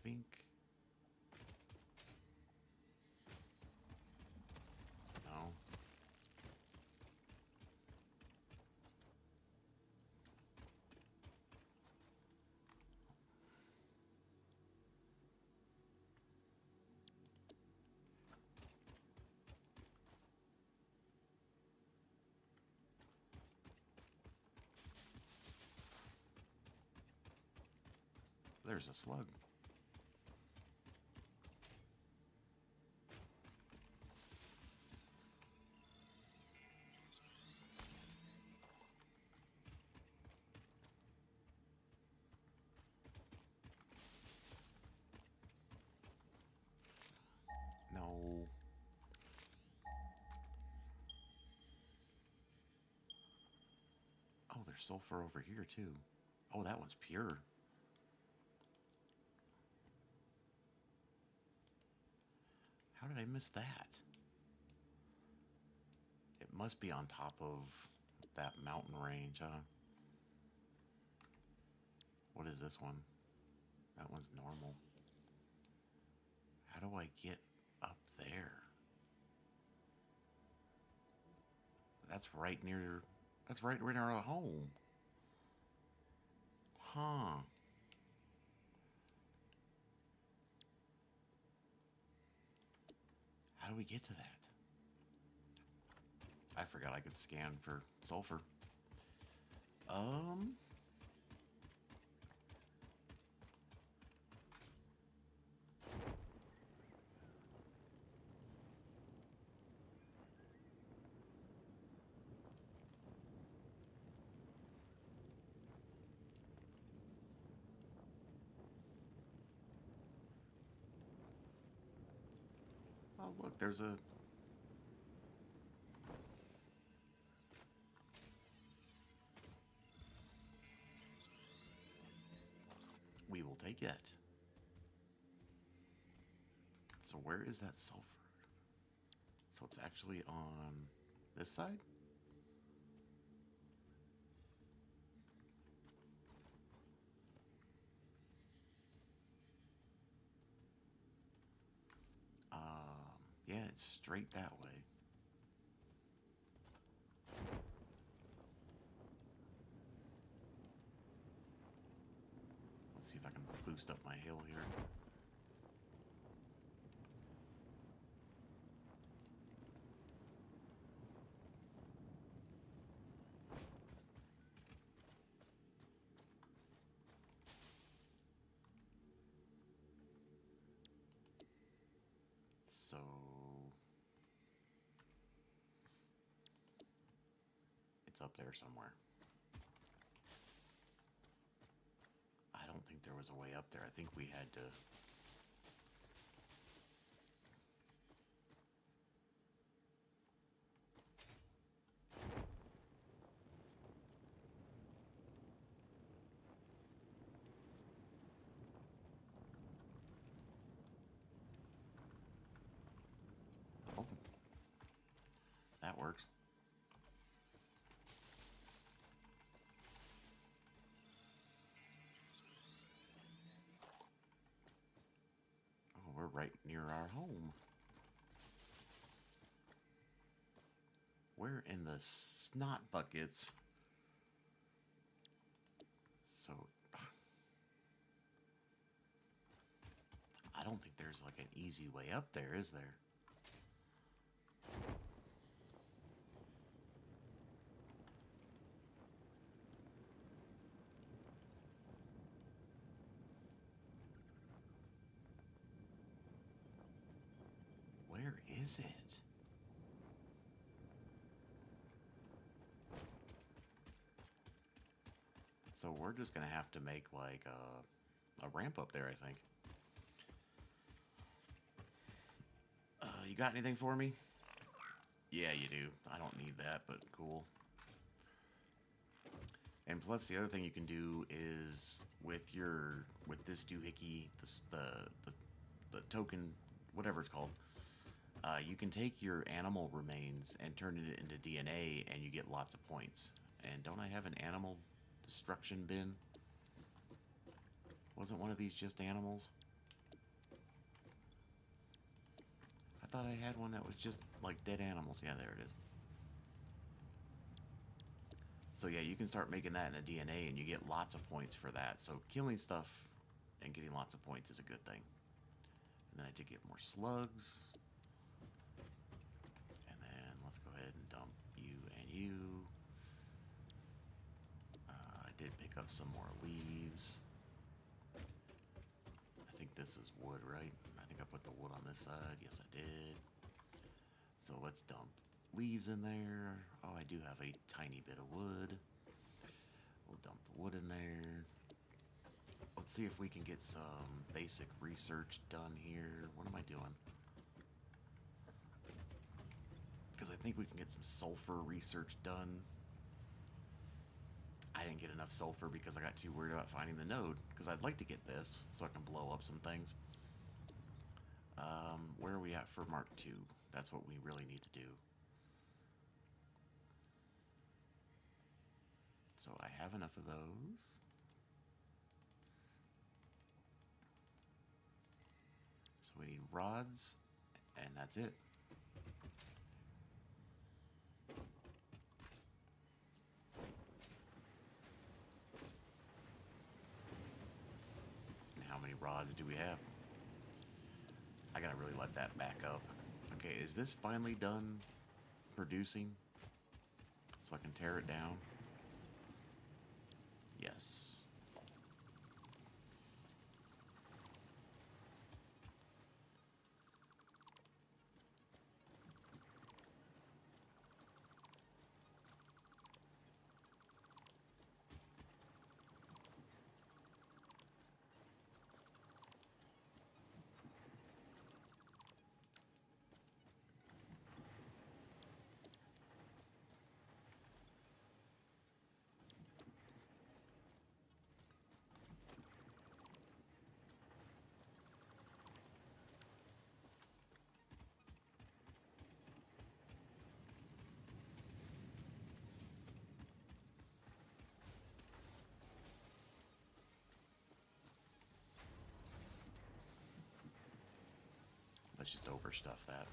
[SPEAKER 1] Think. No. There's a slug. No. Oh, there's sulfur over here too. Oh, that one's pure. did I miss that? It must be on top of that mountain range, huh? What is this one? That one's normal. How do I get up there? That's right near... That's right near our home. Huh. How do we get to that? I forgot I could scan for sulfur. Oh, look, there's a... We will take it. So where is that sulfur? So it's actually on this side? Yeah, it's straight that way. Let's see if I can boost up my hill here. So... It's up there somewhere. I don't think there was a way up there. I think we had to... Oh. That works. Oh, we're right near our home. Where in the snot buckets? So... I don't think there's like an easy way up there, is there? Where is it? So we're just gonna have to make like a ramp up there, I think. You got anything for me? Yeah, you do. I don't need that, but cool. And plus, the other thing you can do is with this doohickey, the token, whatever it's called, you can take your animal remains and turn it into DNA, and you get lots of points. And don't I have an animal destruction bin? Wasn't one of these just animals? I thought I had one that was just like dead animals. Yeah, there it is. So yeah, you can start making that in a DNA and you get lots of points for that. So killing stuff and getting lots of points is a good thing. And then I did get more slugs. And then let's go ahead and dump you and you. I did pick up some more leaves. I think this is wood, right? I think I put the wood on this side. Yes, I did. So let's dump leaves in there. Oh, I do have a tiny bit of wood. We'll dump the wood in there. Let's see if we can get some basic research done here. What am I doing? Because I think we can get some sulfur research done. I didn't get enough sulfur because I got too worried about finding the node. Because I'd like to get this so I can blow up some things. Where are we at for Mark 2? That's what we really need to do. So I have enough of those. So we need rods, and that's it. And how many rods do we have? I gotta really let that back up. Okay, is this finally done producing? So I can tear it down? Yes. Let's just overstuff that.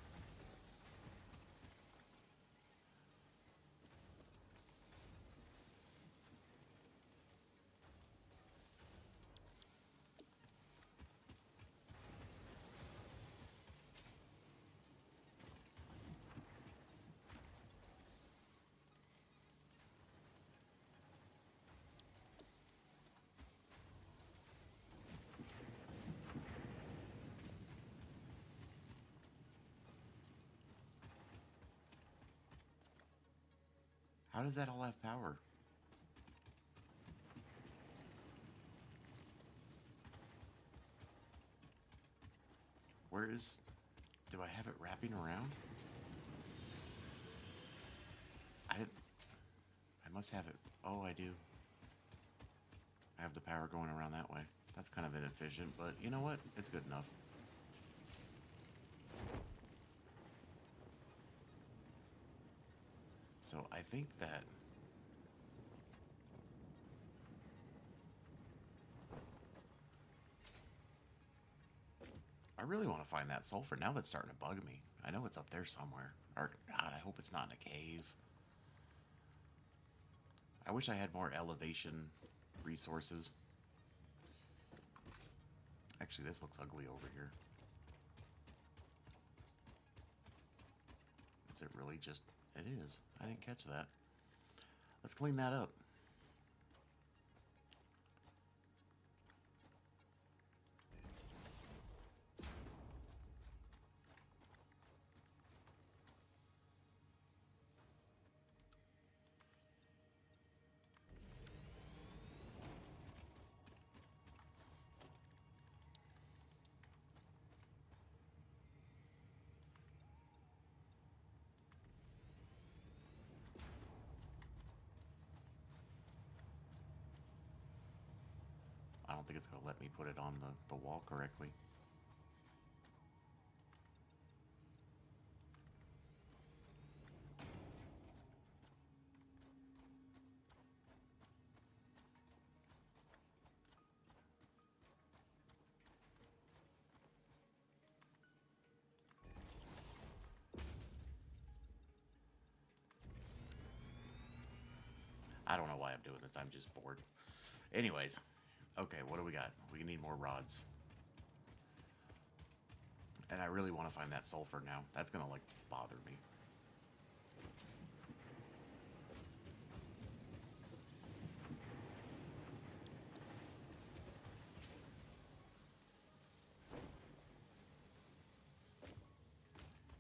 [SPEAKER 1] How does that all have power? Where is... Do I have it wrapping around? I must have it... Oh, I do. I have the power going around that way. That's kind of inefficient, but you know what? It's good enough. So I think that... I really want to find that sulfur. Now that's starting to bug me. I know it's up there somewhere. Or, God, I hope it's not in a cave. I wish I had more elevation resources. Actually, this looks ugly over here. Is it really just... It is. I didn't catch that. Let's clean that up. I don't think it's going to let me put it on the wall correctly. I don't know why I'm doing this. I'm just bored. Anyways, okay, what do we got? We need more rods. And I really want to find that sulfur now. That's going to, like, bother me.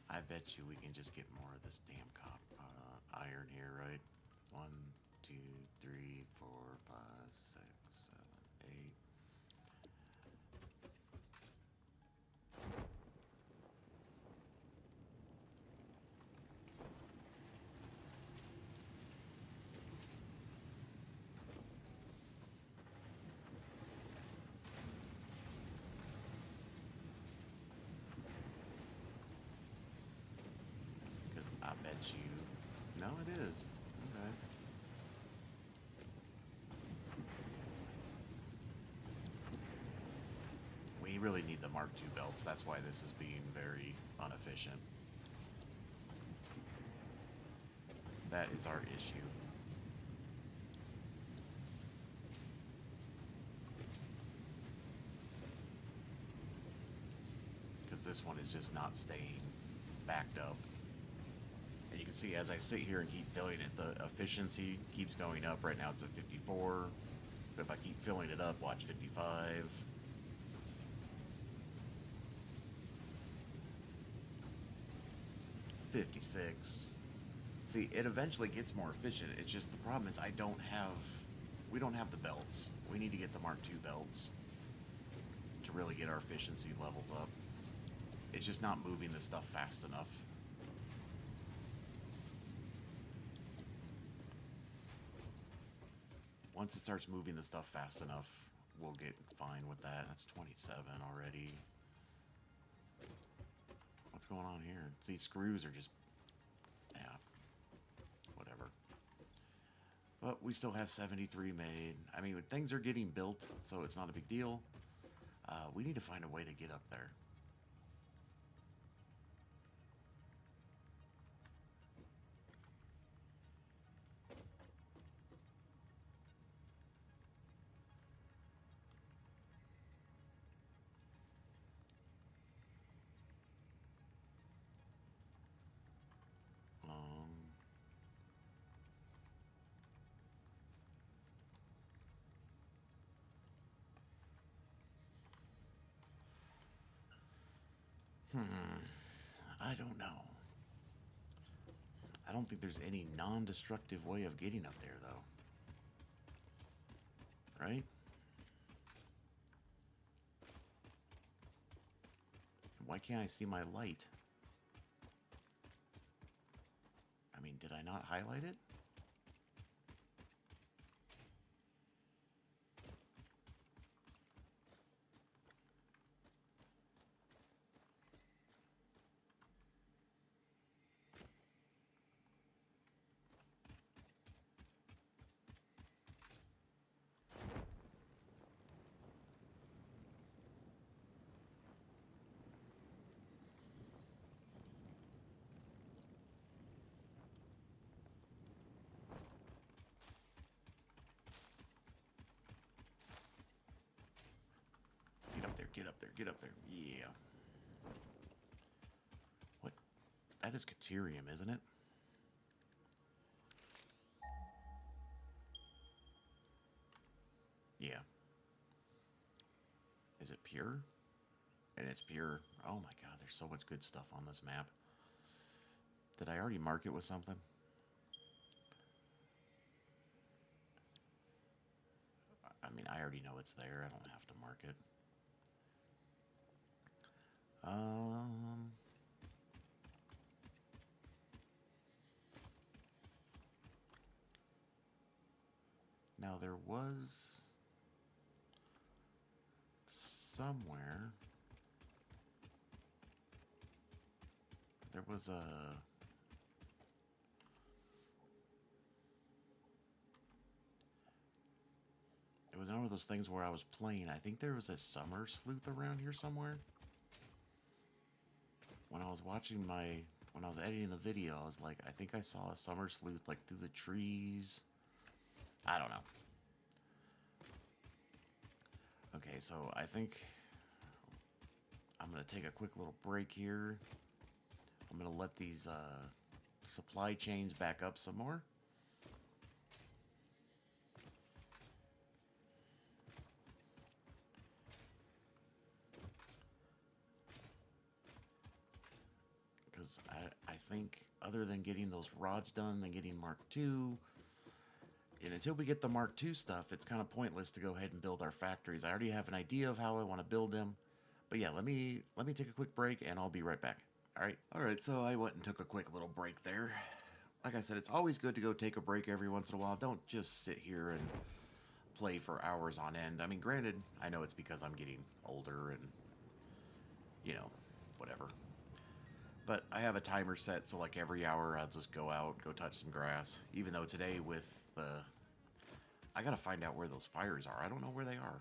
[SPEAKER 1] I bet you we can just get more of this damn iron here, right? 1, 2, 3, 4, 5, 6, 7, 8. No, it is. Okay. We really need the Mark II belts. That's why this is being very inefficient. That is our issue. Because this one is just not staying backed up. And you can see as I sit here and keep filling it, the efficiency keeps going up. Right now it's at 54. But if I keep filling it up, watch 55. 56. See, it eventually gets more efficient. It's just the problem is we don't have the belts. We need to get the Mark II belts to really get our efficiency levels up. It's just not moving the stuff fast enough. Once it starts moving the stuff fast enough, we'll get fine with that. That's 27 already. What's going on here? See, screws are just, yeah, whatever. But we still have 73 made. I mean, things are getting built, so it's not a big deal. We need to find a way to get up there. I don't know. I don't think there's any non-destructive way of getting up there, though. Right? Why can't I see my light? I mean, did I not highlight it? Get up there, get up there, get up there. Yeah. What? That is Caterium, isn't it? Yeah. Is it pure? And it's pure. Oh my god, there's so much good stuff on this map. Did I already mark it with something? I mean, I already know it's there. I don't have to mark it. Now there was somewhere there was a it was one of those things where I was playing. I think there was a summer sleuth around here somewhere. When I was watching when I was editing the video, I was like, I think I saw a summer sleuth like through the trees. I don't know. Okay, so I think I'm gonna take a quick little break here. I'm gonna let these supply chains back up some more. Because I think other than getting those rods done, then getting Mark II, and until we get the Mark II stuff, it's kind of pointless to go ahead and build our factories. I already have an idea of how I want to build them. But yeah, let me take a quick break and I'll be right back. All right, so I went and took a quick little break there. Like I said, it's always good to go take a break every once in a while. Don't just sit here and play for hours on end. I mean, granted, I know it's because I'm getting older and, you know, whatever. But I have a timer set, so like every hour I'll just go out, go touch some grass. Even though today with the... I gotta find out where those fires are. I don't know where they are.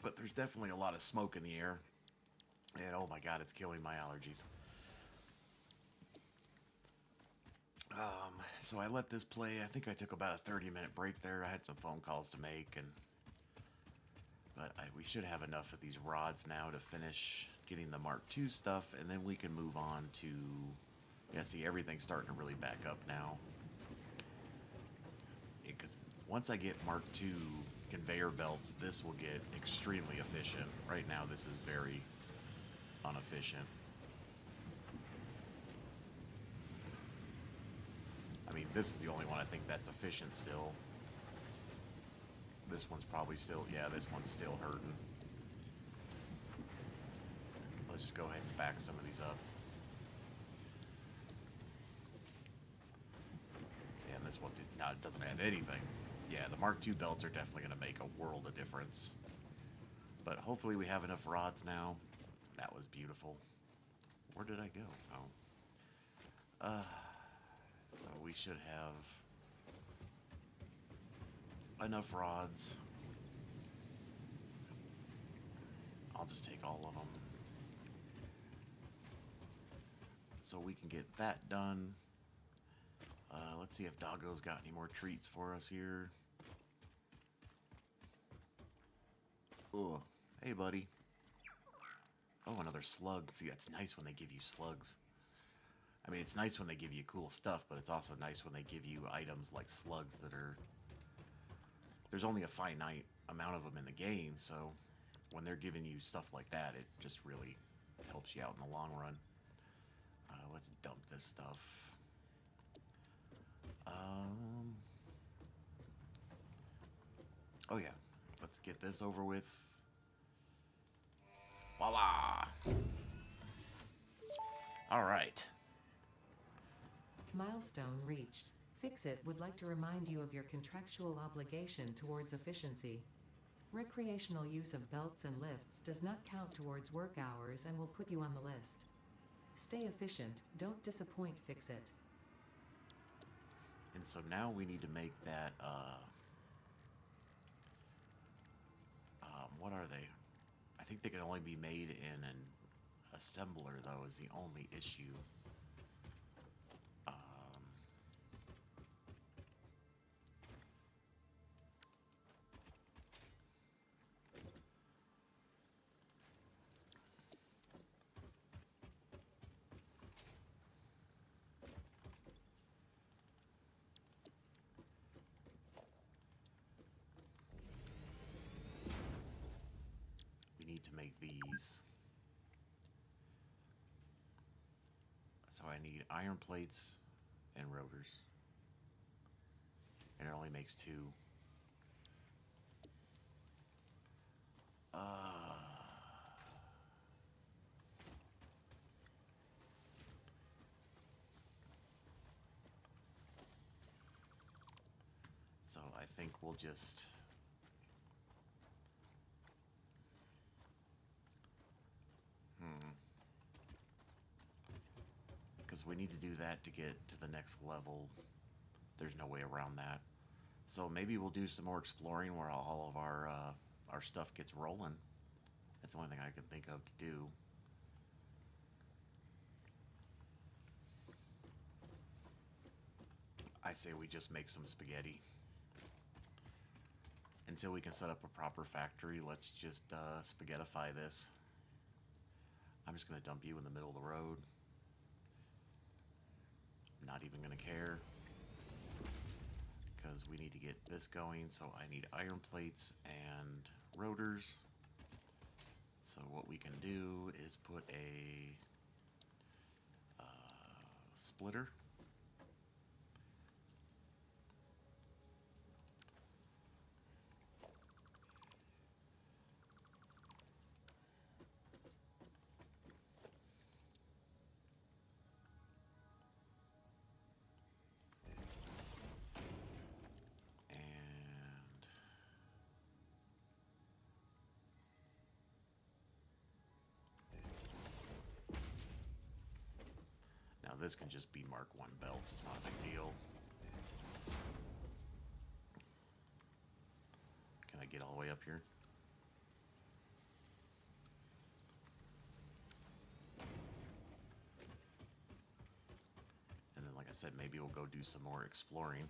[SPEAKER 1] But there's definitely a lot of smoke in the air. And oh my god, it's killing my allergies. So I let this play. I think I took about a 30-minute break there. I had some phone calls to make, but we should have enough of these rods now to finish getting the Mark II stuff, and then we can move on to... Yeah, see, everything's starting to really back up now. Because once I get Mark II conveyor belts, this will get extremely efficient. Right now, this is very inefficient. I mean, this is the only one I think that's efficient still. This one's probably still... Yeah, this one's still hurting. Let's just go ahead and back some of these up. Yeah, and this one it doesn't have anything. Yeah, the Mark II belts are definitely going to make a world of difference. But hopefully we have enough rods now. That was beautiful. Where did I go? Oh. So we should have enough rods. I'll just take all of them. So we can get that done. Let's see if Doggo's got any more treats for us here. Oh, hey buddy. Oh, another slug. See, that's nice when they give you slugs. I mean, it's nice when they give you cool stuff, but it's also nice when they give you items like slugs that are... There's only a finite amount of them in the game, so when they're giving you stuff like that, it just really helps you out in the long run. Let's dump this stuff. Oh yeah, let's get this over with. Voila! All right.
[SPEAKER 2] Milestone reached. Fix-It would like to remind you of your contractual obligation towards efficiency. Recreational use of belts and lifts does not count towards work hours and will put you on the list. Stay efficient, don't disappoint Fix-It.
[SPEAKER 1] And so now we need to make that, what are they? I think they can only be made in an assembler, though, is the only issue. To make these. So I need iron plates and rotors. And it only makes 2. So I think we'll just... Because we need to do that to get to the next level. There's no way around that. So maybe we'll do some more exploring where all of our stuff gets rolling. That's the only thing I can think of to do. I say we just make some spaghetti. Until we can set up a proper factory, let's just spaghettify this. I'm just going to dump you in the middle of the road. Not even going to care. Because we need to get this going, so I need iron plates and rotors. So what we can do is put a splitter. this can just be Mark 1 belts. It's not a big deal. Can I get all the way up here? And then, like I said, maybe we'll go do some more exploring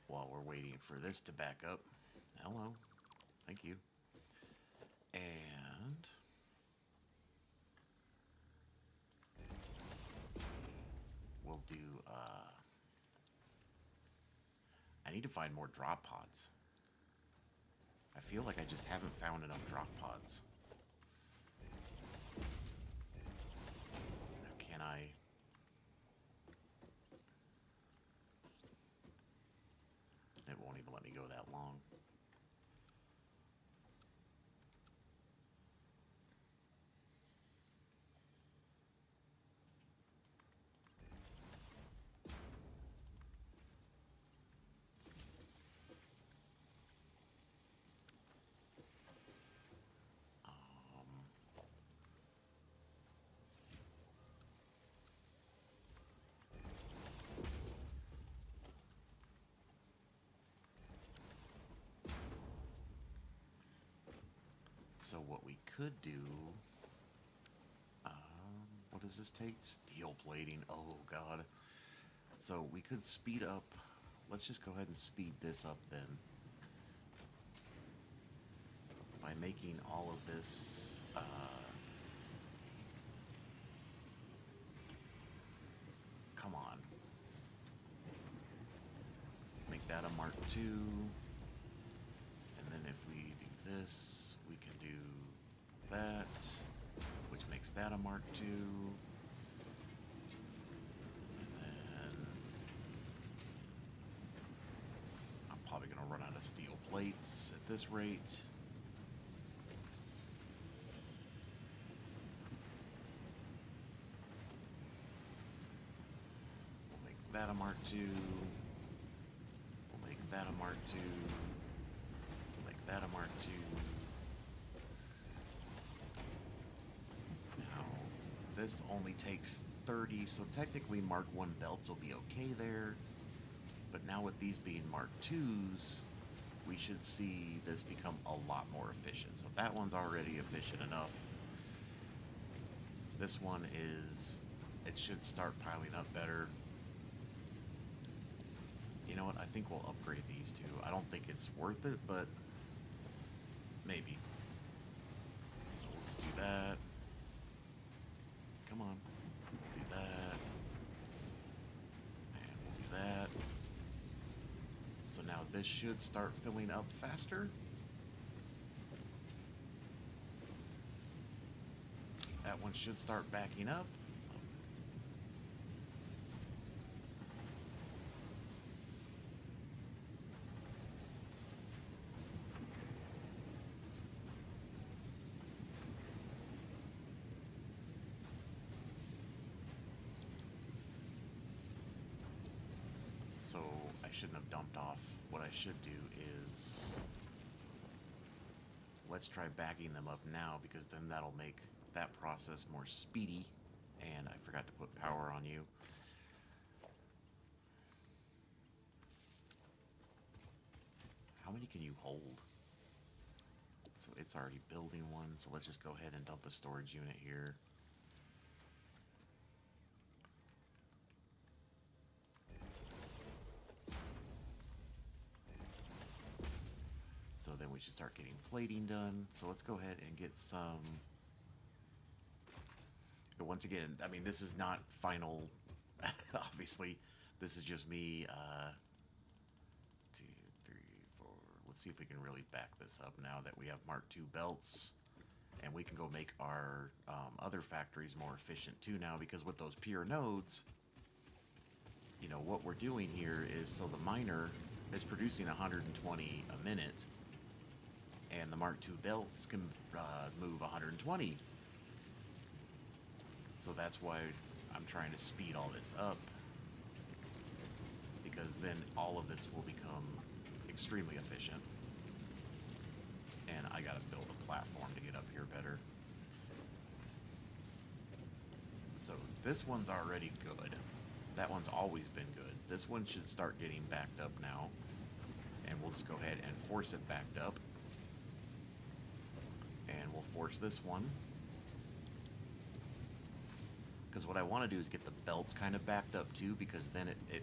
[SPEAKER 1] while we're waiting for this to back up. Hello. Thank you. And we'll do, I need to find more drop pods. I feel like I just haven't found enough drop pods. Now, can I? It won't even let me go that long. So what we could do, what does this take? Steel plating, oh god. So we could speed up, let's just go ahead and speed this up then. By making all of this, come on. Make that a Mark II. And then if we do this, we can do that, which makes that a Mark II. And then I'm probably going to run out of steel plates at this rate. We'll make that a Mark II. We'll make that a Mark II. We'll make that a Mark II. This only takes 30, so technically Mark 1 belts will be okay there. But now with these being Mark 2s, we should see this become a lot more efficient. So that one's already efficient enough. This one is, it should start piling up better. You know what, I think we'll upgrade these two. I don't think it's worth it, but maybe. So let's do that. Come on, we'll do that, and we'll do that. So now this should start filling up faster. That one should start backing up. So I shouldn't have dumped off. What I should do is, let's try backing them up now, because then that'll make that process more speedy. And I forgot to put power on you. How many can you hold? So it's already building one, so let's just go ahead and dump a storage unit here. So then we should start getting plating done. So let's go ahead and get some. But once again, I mean, this is not final. Obviously, this is just me. 2, 3, 4. Let's see if we can really back this up now that we have Mark II belts. And we can go make our other factories more efficient too now, because with those pure nodes, you know, what we're doing here is, so the miner is producing 120 a minute. And the Mark II belts can move 120. So that's why I'm trying to speed all this up. Because then all of this will become extremely efficient. And I gotta build a platform to get up here better. So This one's already good. That one's always been good. This one should start getting backed up now. And we'll just go ahead and force it backed up. And we'll force this one. Because what I want to do is get the belt kind of backed up too, because then it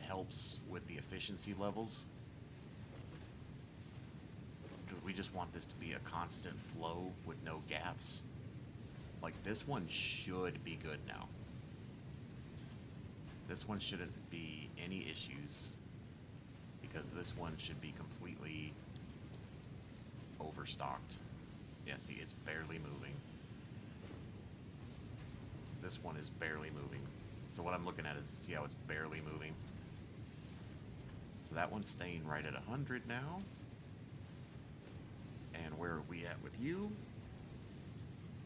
[SPEAKER 1] helps with the efficiency levels. Because we just want this to be a constant flow with no gaps. Like, this one should be good now. This one shouldn't be any issues, because this one should be completely overstocked. Yeah, see, it's barely moving. This one is barely moving. So what I'm looking at is, see how it's barely moving? So that one's staying right at 100 now. And where are we at with you?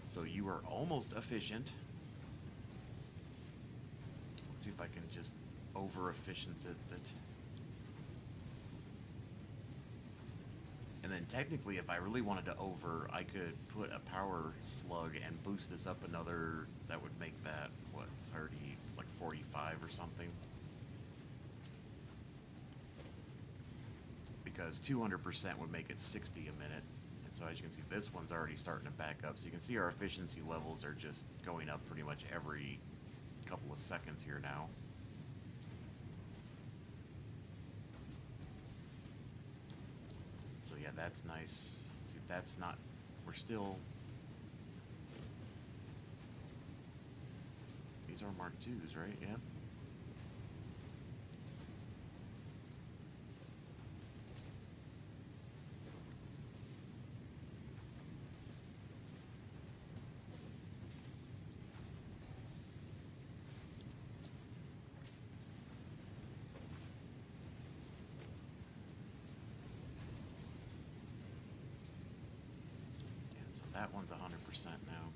[SPEAKER 1] So you are almost efficient. Let's see if I can just over-efficiency it. And then technically, if I really wanted to I could put a power slug and boost this up another, that would make that, what, 30, like 45 or something. Because 200% would make it 60 a minute. And so as you can see, this one's already starting to back up. So you can see our efficiency levels are just going up pretty much every couple of seconds here now. So yeah, that's nice. See, that's not, we're still, these are Mark IIs, right? Yeah. That one's 100% now.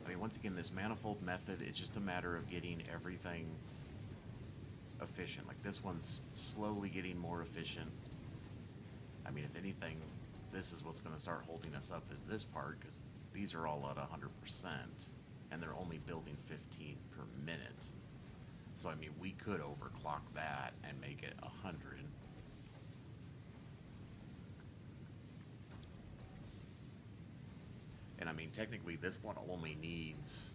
[SPEAKER 1] I mean, once again, this manifold method, it's just a matter of getting everything efficient. Like, this one's slowly getting more efficient. I mean, if anything, this is what's going to start holding us up, is this part, because these are all at 100%, and they're only building 15 per minute. So, I mean, we could overclock that and make it 100. And I mean, technically, this one only needs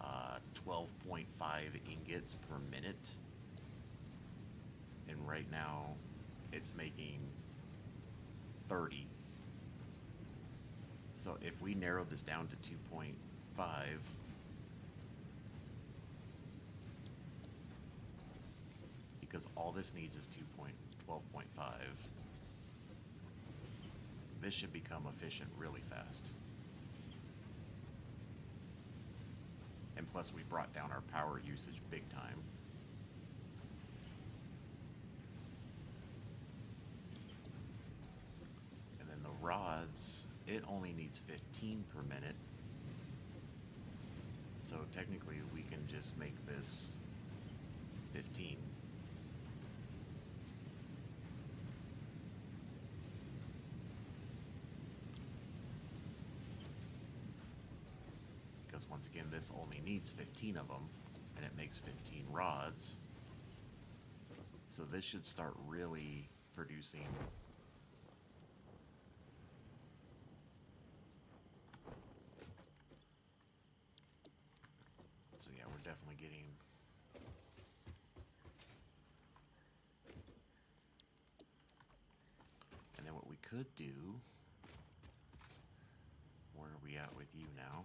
[SPEAKER 1] 12.5 ingots per minute. And right now, it's making 30. So if we narrow this down to 2.5, because all this needs is 12.5, this should become efficient really fast. And plus, we brought down our power usage big time. And then the rods, it only needs 15 per minute. So technically, we can just make this 15. Once again, this only needs 15 of them, and it makes 15 rods. So this should start really producing. So yeah, we're definitely getting. And then what we could do, where are we at with you now?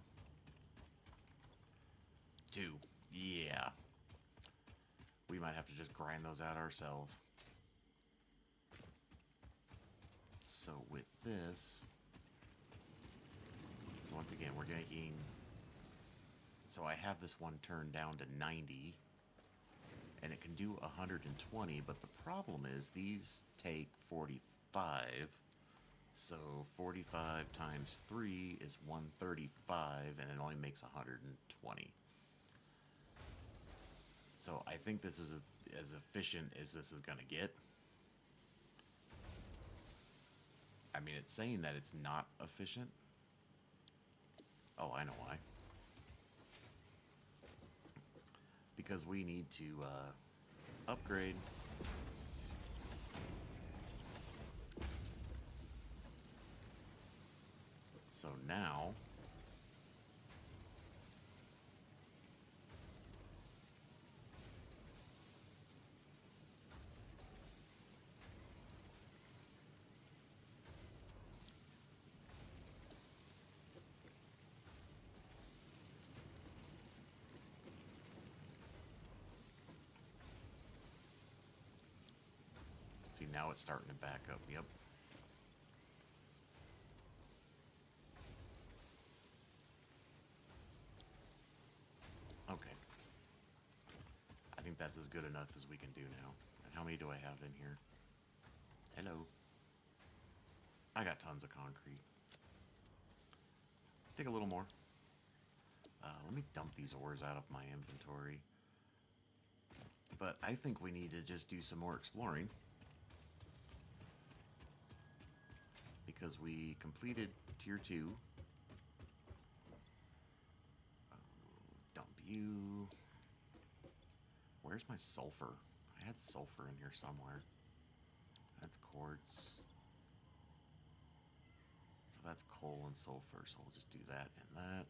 [SPEAKER 1] 2. Yeah. We might have to just grind those out ourselves. So with this, so once again, we're making, so I have this one turned down to 90, and it can do 120, but the problem is these take 45, so 45 times 3 is 135, and it only makes 120. So I think this is as efficient as this is going to get. I mean, it's saying that it's not efficient. Oh, I know why. because we need to upgrade. So now see, now it's starting to back up. Yep. Okay. I think that's as good enough as we can do now. And how many do I have in here? Hello. I got tons of concrete. Take a little more. Let me dump these ores out of my inventory. But I think we need to just do some more exploring. Because we completed Tier 2. Dump you. Where's my sulfur? I had sulfur in here somewhere. That's quartz. So that's coal and sulfur, so we'll just do that and that.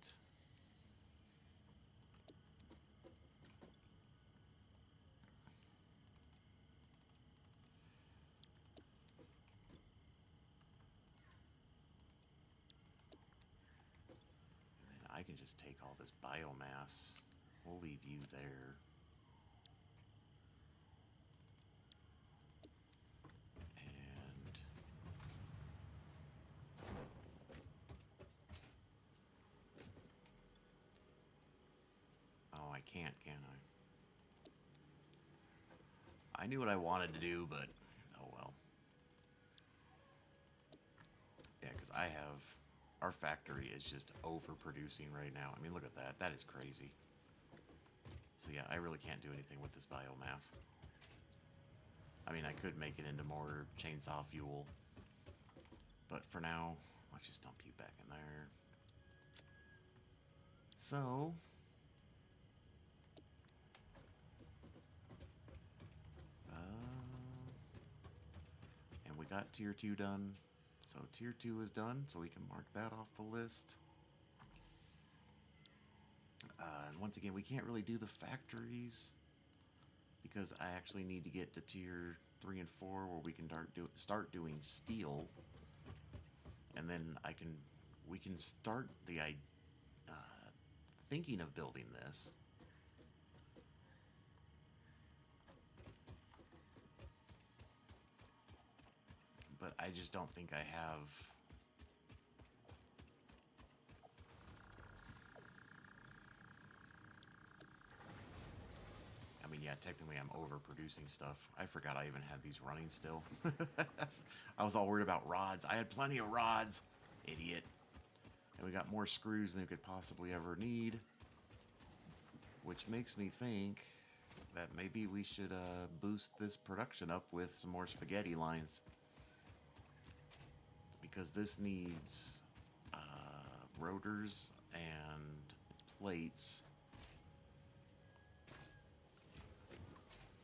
[SPEAKER 1] And then I can just take all this biomass. We'll leave you there. And oh, I can't, can I? I knew what I wanted to do, but oh well. Yeah, because I have... Our factory is just overproducing right now. I mean, look at that. That is crazy. So yeah, I really can't do anything with this biomass. I mean, I could make it into more chainsaw fuel. But for now, let's just dump you back in there. So... and we got Tier 2 done. So Tier 2 is done, so we can mark that off the list. And once again, we can't really do the factories because I actually need to get to Tier 3 and 4 where we can start doing steel. And then we can start the thinking of building this. But I just don't think I have... I mean, yeah, technically I'm overproducing stuff. I forgot I even had these running still. I was all worried about rods. I had plenty of rods. Idiot. And we got more screws than we could possibly ever need. Which makes me think that maybe we should boost this production up with some more spaghetti lines. Because this needs rotors and plates,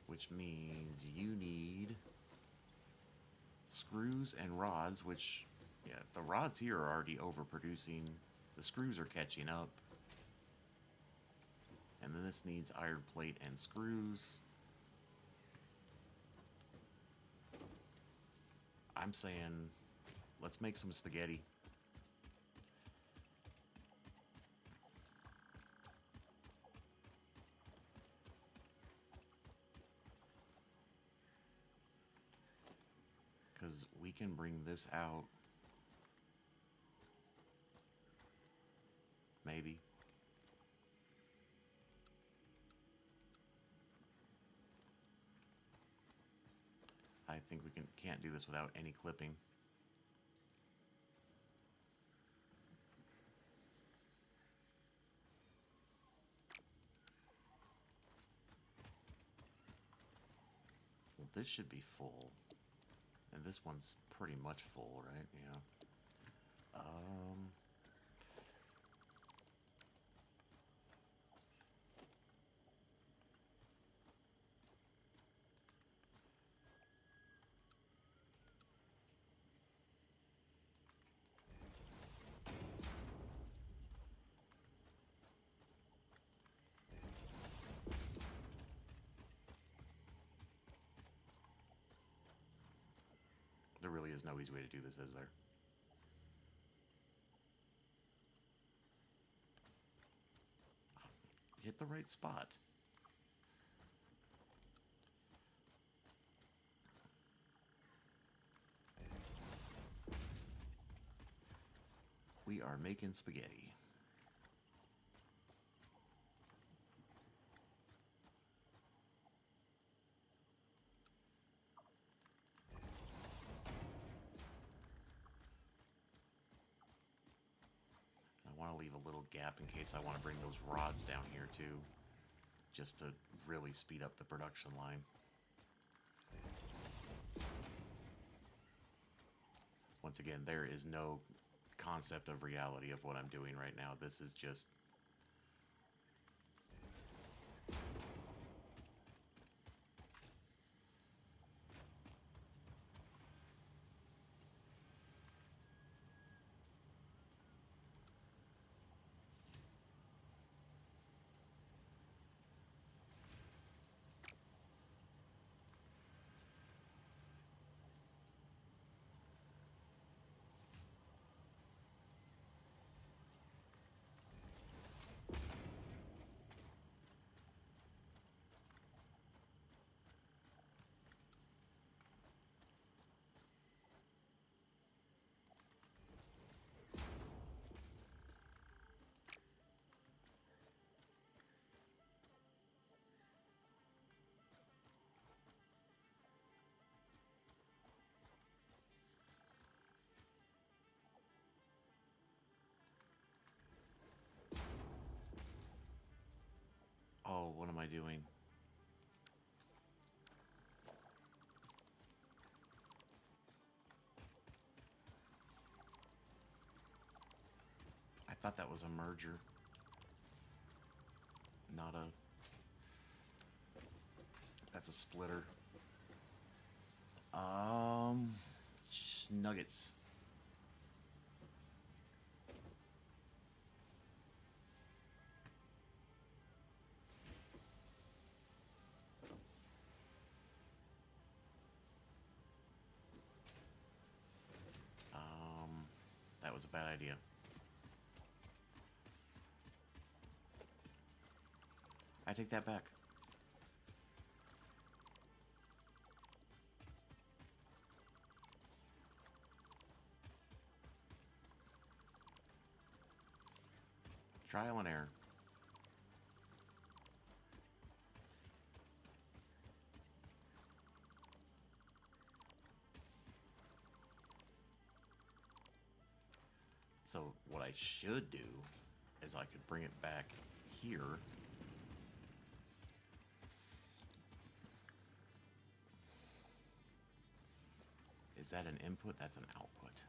[SPEAKER 1] which means you need screws and rods, which, yeah, the rods here are already overproducing. The screws are catching up. And then this needs iron plate and screws. I'm saying... let's make some spaghetti. Because we can bring this out. Maybe. I think we can't do this without any clipping. Well, this should be full. And this one's pretty much full, right? Yeah. no easy way to do this, is there? Hit the right spot. We are making spaghetti. I want to leave a little gap in case I want to bring those rods down here too, just to really speed up the production line. Once again, there is no concept of reality of what I'm doing right now. This is just oh, what am I doing? I thought that was a merger, not a... That's a splitter. Nuggets. That was a bad idea. I take that back. Trial and error. So what I should do is I could bring it back here. Is that an input? That's an output.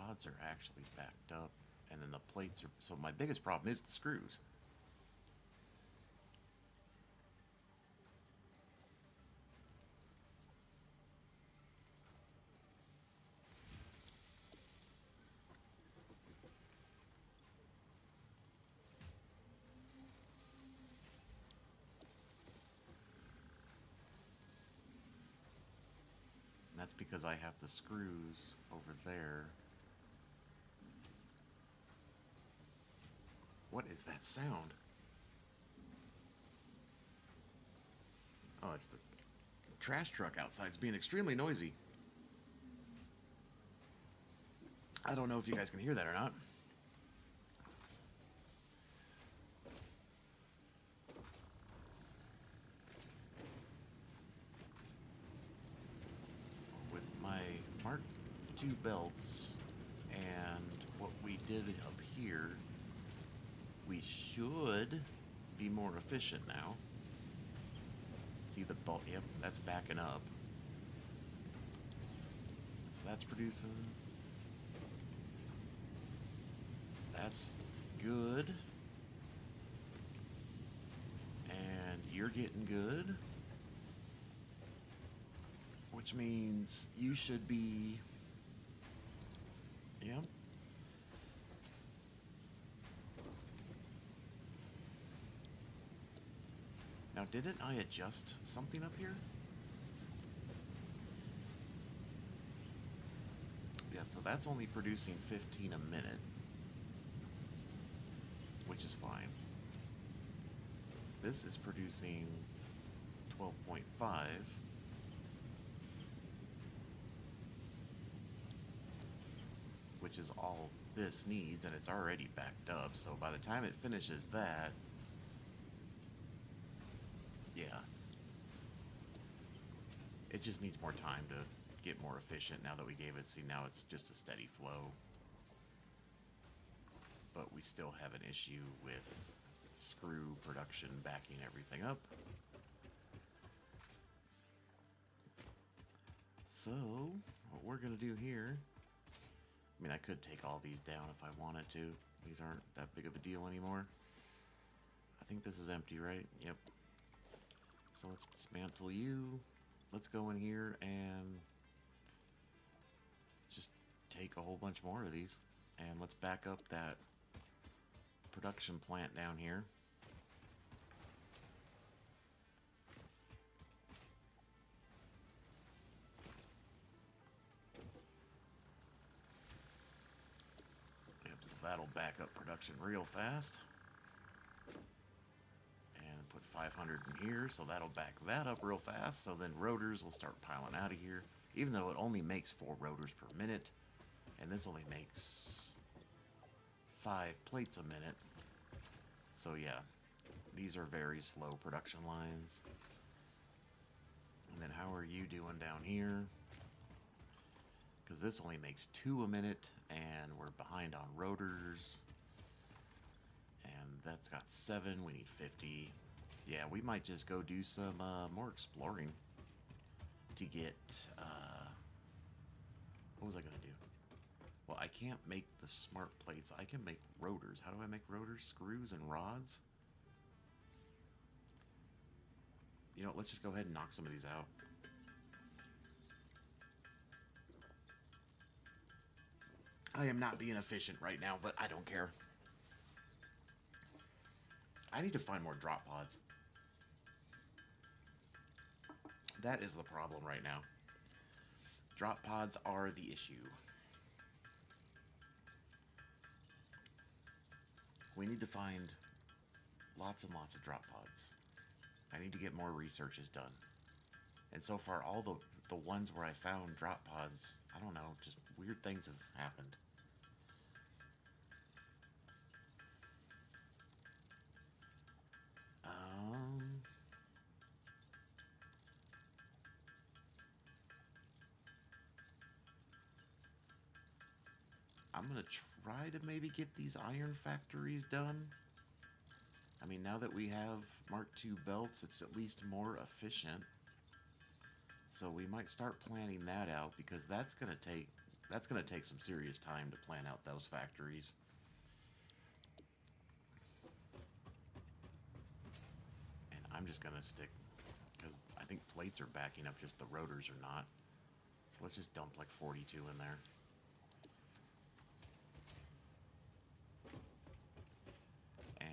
[SPEAKER 1] Rods are actually backed up, and then the plates are... So my biggest problem is the screws. that's because I have the screws over there. What is that sound? Oh, it's the trash truck outside. It's being extremely noisy. I don't know if you guys can hear that or not. With my Mark II belts and what we did up here, we should be more efficient now. See the bolt? Yep, that's backing up. So that's producing. That's good. And you're getting good. Which means you should be. Yep. Now, didn't I adjust something up here? Yeah, so that's only producing 15 a minute, which is fine. This is producing 12.5. Which is all this needs, and it's already backed up, so by the time it finishes that, yeah. It just needs more time to get more efficient now that we gave it. See, now it's just a steady flow. But we still have an issue with screw production backing everything up. So, what we're going to do here, I mean, I could take all these down if I wanted to. These aren't that big of a deal anymore. I think this is empty, right? Yep. So let's dismantle you. Let's go in here and just take a whole bunch more of these. And let's back up that production plant down here. Yep, so that'll back up production real fast. And put 500 in here, so that'll back that up real fast. So then rotors will start piling out of here, even though it only makes 4 rotors per minute. And this only makes 5 plates a minute. So yeah, these are very slow production lines. And then how are you doing down here? Because this only makes 2 a minute, and we're behind on rotors. And that's got 7, we need 50. Yeah, we might just go do some more exploring to get, what was I going to do? Well, I can't make the smart plates. I can make rotors. How do I make rotors? Screws and rods? You know, let's just go ahead and knock some of these out. I am not being efficient right now, but I don't care. I need to find more drop pods. That is the problem right now. Drop pods are the issue. We need to find lots and lots of drop pods. I need to get more researches done. And so far, all the ones where I found drop pods, I don't know, just weird things have happened. I'm gonna try to maybe get these iron factories done. I mean, now that we have Mark II belts, it's at least more efficient. So we might start planning that out, because that's gonna take some serious time to plan out those factories. And I'm just gonna stick, because I think plates are backing up, just the rotors are not. So let's just dump like 42 in there. And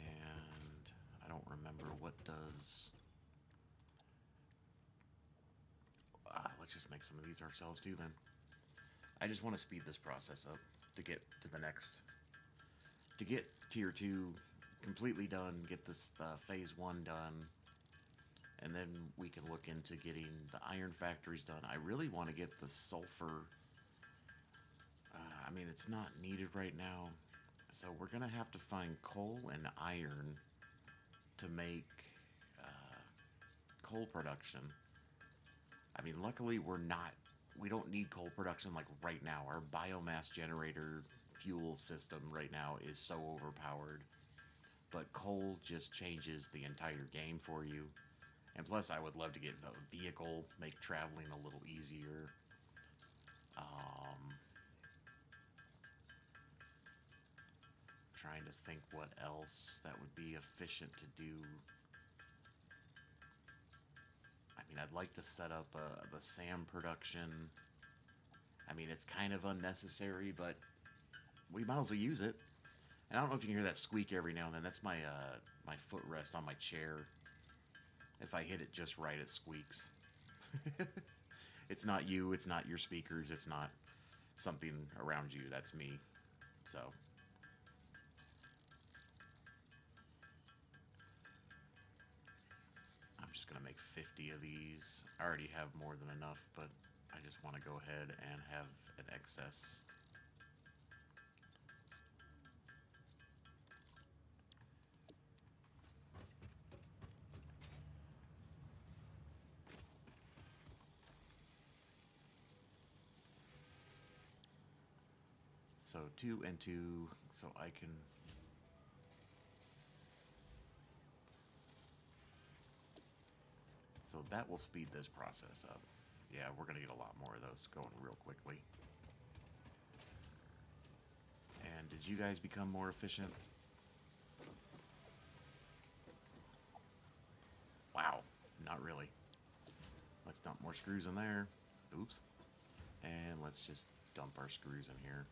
[SPEAKER 1] I don't remember what does... let's just make some of these ourselves too then. I just want to speed this process up to get to the next, to get tier 2 completely done, get this phase 1 done, and then we can look into getting the iron factories done. I really want to get the sulfur. I mean, it's not needed right now, so we're gonna have to find coal and iron to make coal production. I mean, luckily we don't need coal production like right now. Our biomass generator fuel system right now is so overpowered. But coal just changes the entire game for you. And plus, I would love to get a vehicle, make traveling a little easier. Trying to think what else that would be efficient to do. I mean, I'd like to set up the SAM production. I mean, it's kind of unnecessary, but we might as well use it. And I don't know if you can hear that squeak every now and then. That's my my footrest on my chair. If I hit it just right, it squeaks. It's not you. It's not your speakers. It's not something around you. That's me. So. I'm just going to make 50 of these. I already have more than enough, but I just want to go ahead and have an excess. So 2 and 2, so I can... So that will speed this process up. Yeah, we're going to get a lot more of those going real quickly. And did you guys become more efficient? Wow, not really. Let's dump more screws in there. Oops. And let's just dump our screws in here.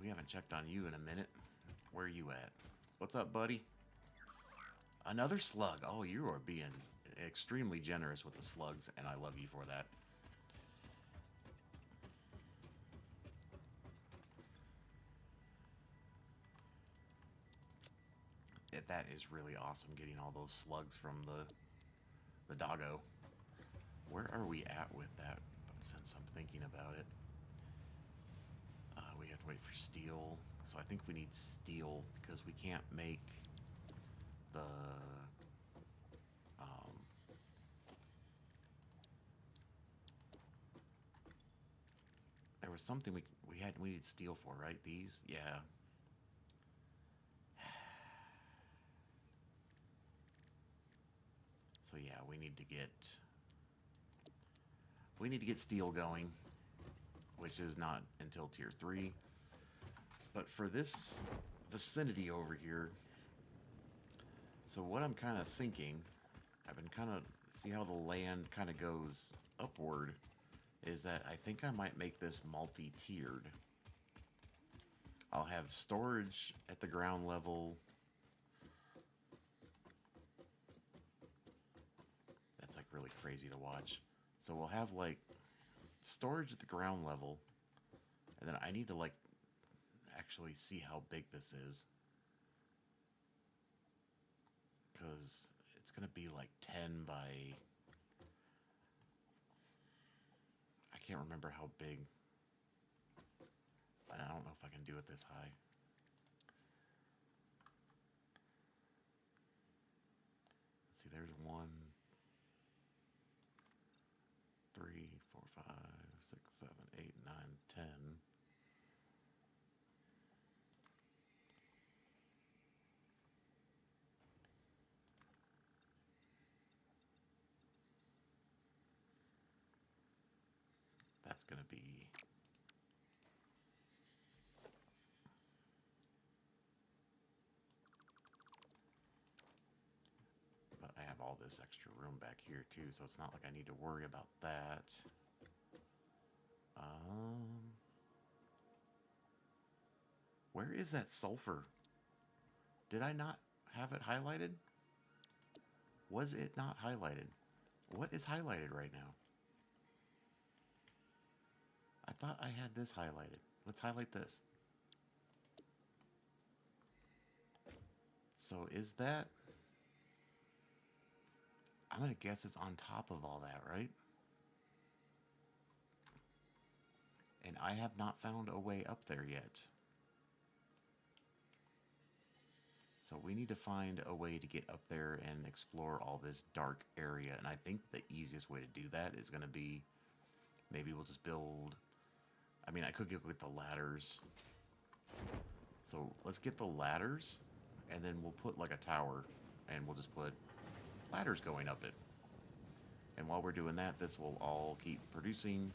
[SPEAKER 1] We haven't checked on you in a minute. Where are you at? What's up, buddy? Another slug. Oh, you are being extremely generous with the slugs, and I love you for that. That is really awesome, getting all those slugs from the doggo. Where are we at with that, since I'm thinking about it? We have to wait for steel. So I think we need steel because we can't make the there was something we needed steel for, right? These, yeah. So yeah, we need to get steel going, which is not until tier 3. But for this vicinity over here, so what I'm kind of thinking, I've been kind of, see how the land kind of goes upward, is that I think I might make this multi-tiered. I'll have storage at the ground level. That's like really crazy to watch. So we'll have like storage at the ground level, and then I need to like actually see how big this is, because it's gonna be like 10 by, I can't remember how big, and I don't know if I can do it this high. Let's see, there's 1, 3, 4, 5, 6, 7, 8, 9, 10. That's going to be... But I have all this extra room back here too, so it's not like I need to worry about that. Where is that sulfur? Did I not have it highlighted? Was it not highlighted? What is highlighted right now? I thought I had this highlighted. Let's highlight this. So is that... I'm going to guess it's on top of all that, right? And I have not found a way up there yet. So we need to find a way to get up there and explore all this dark area. And I think the easiest way to do that is going to be... Maybe we'll just build... I mean, I could get with the ladders. So let's get the ladders, and then we'll put like a tower, and we'll just put ladders going up it. And while we're doing that, this will all keep producing.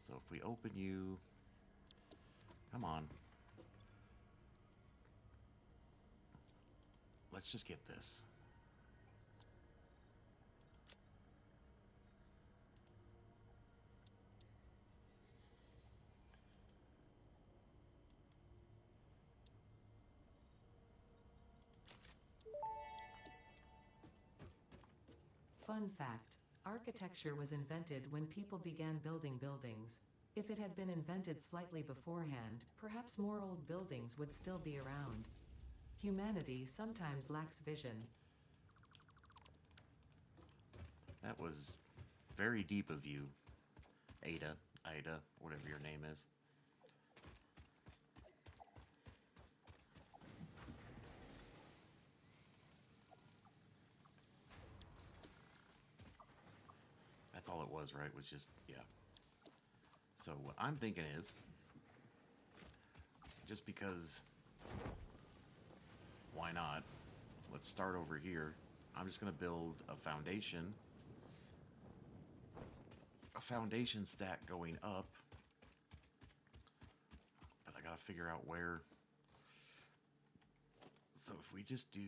[SPEAKER 1] So if we open you... Come on. Let's just get this.
[SPEAKER 2] Fun fact: architecture was invented when people began building buildings. If it had been invented slightly beforehand, perhaps more old buildings would still be around. Humanity sometimes lacks vision.
[SPEAKER 1] That was very deep of you, Ida, whatever your name is. That's all it was, right? Was just, yeah. So what I'm thinking is, just because, why not? Let's start over here. I'm just going to build a foundation stack going up. But I got to figure out where. So if we just do...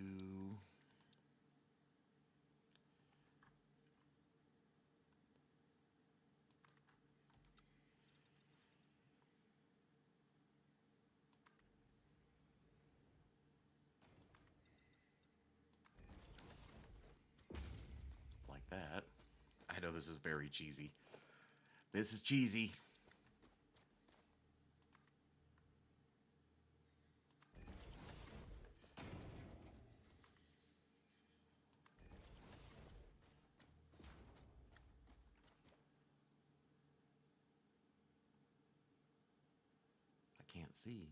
[SPEAKER 1] like that. I know this is very cheesy. This is cheesy. I can't see.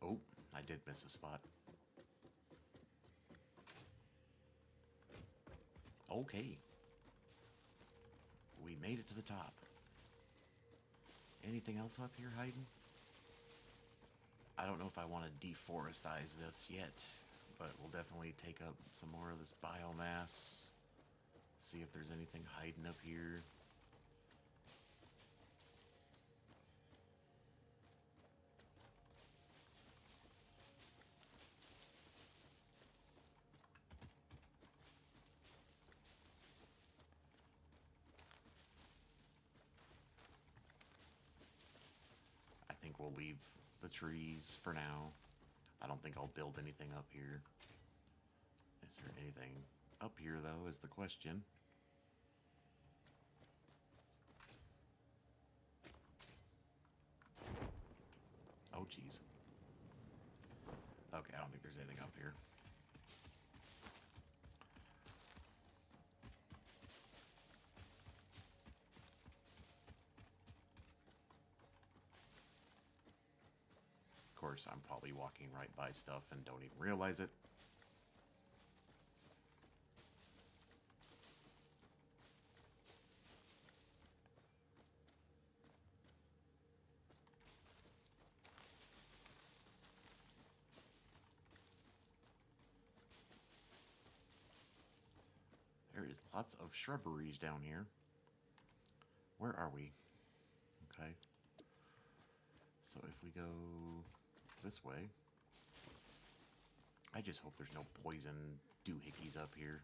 [SPEAKER 1] Oh, I did miss a spot. Okay. We made it to the top. Anything else up here hiding? I don't know if I want to deforestize this yet, but we'll definitely take up some more of this biomass. See if there's anything hiding up here. I think we'll leave the trees for now. I don't think I'll build anything up here. Is there anything up here, though, is the question. Oh, jeez. Okay, I don't think there's anything up here. Of course, I'm probably walking right by stuff and don't even realize it. There is lots of shrubberies down here. Where are we? Okay. So if we go this way, I just hope there's no poison doohickeys up here.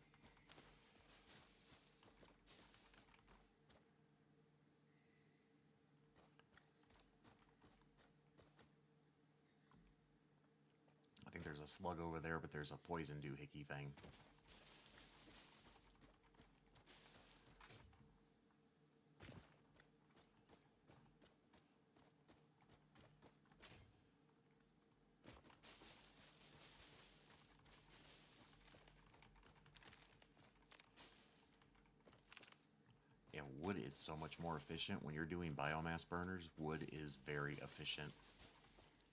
[SPEAKER 1] I think there's a slug over there, but there's a poison doohickey thing. Yeah, wood is so much more efficient. When you're doing biomass burners, wood is very efficient.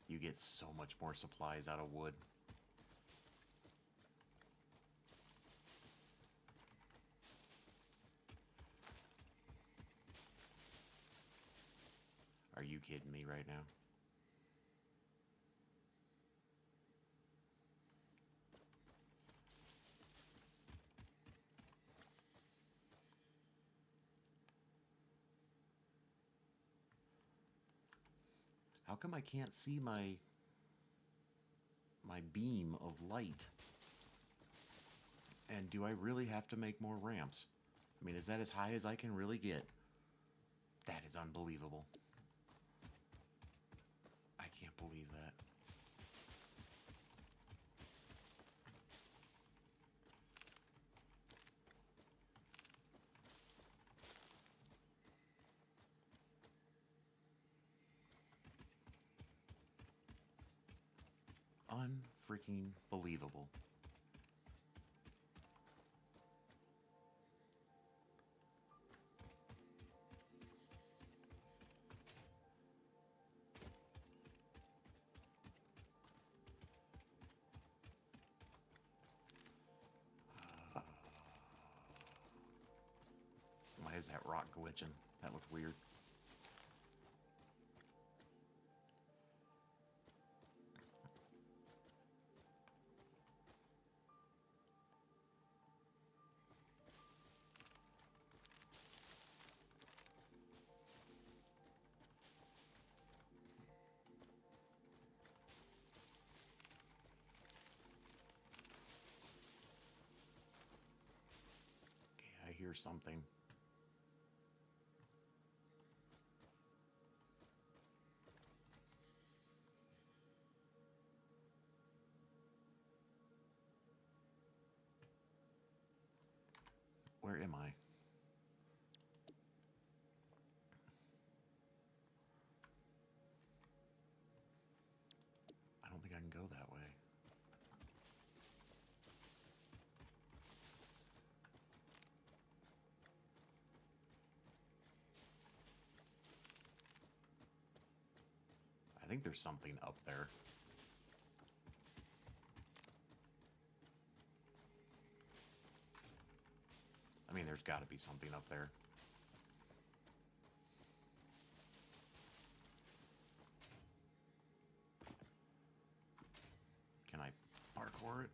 [SPEAKER 1] You get so much more supplies out of wood. Are you kidding me right now? How come I can't see my beam of light? And do I really have to make more ramps? I mean, is that as high as I can really get? That is unbelievable. I can't believe that. Unfreaking believable. Why is that rock glitching? That looked weird. Okay, I hear something. Where am I? I don't think I can go that way. I think there's something up there. I mean, there's got to be something up there. Can I parkour it?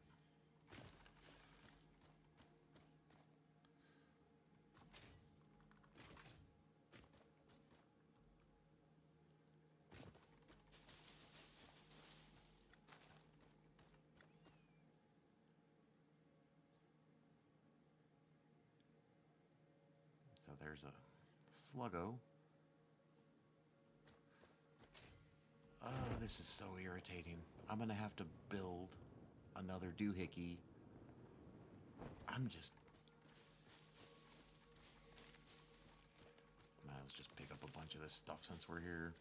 [SPEAKER 1] So there's a sluggo. Oh, this is so irritating. I'm gonna have to build another doohickey. Might as well just pick up a bunch of this stuff since we're here.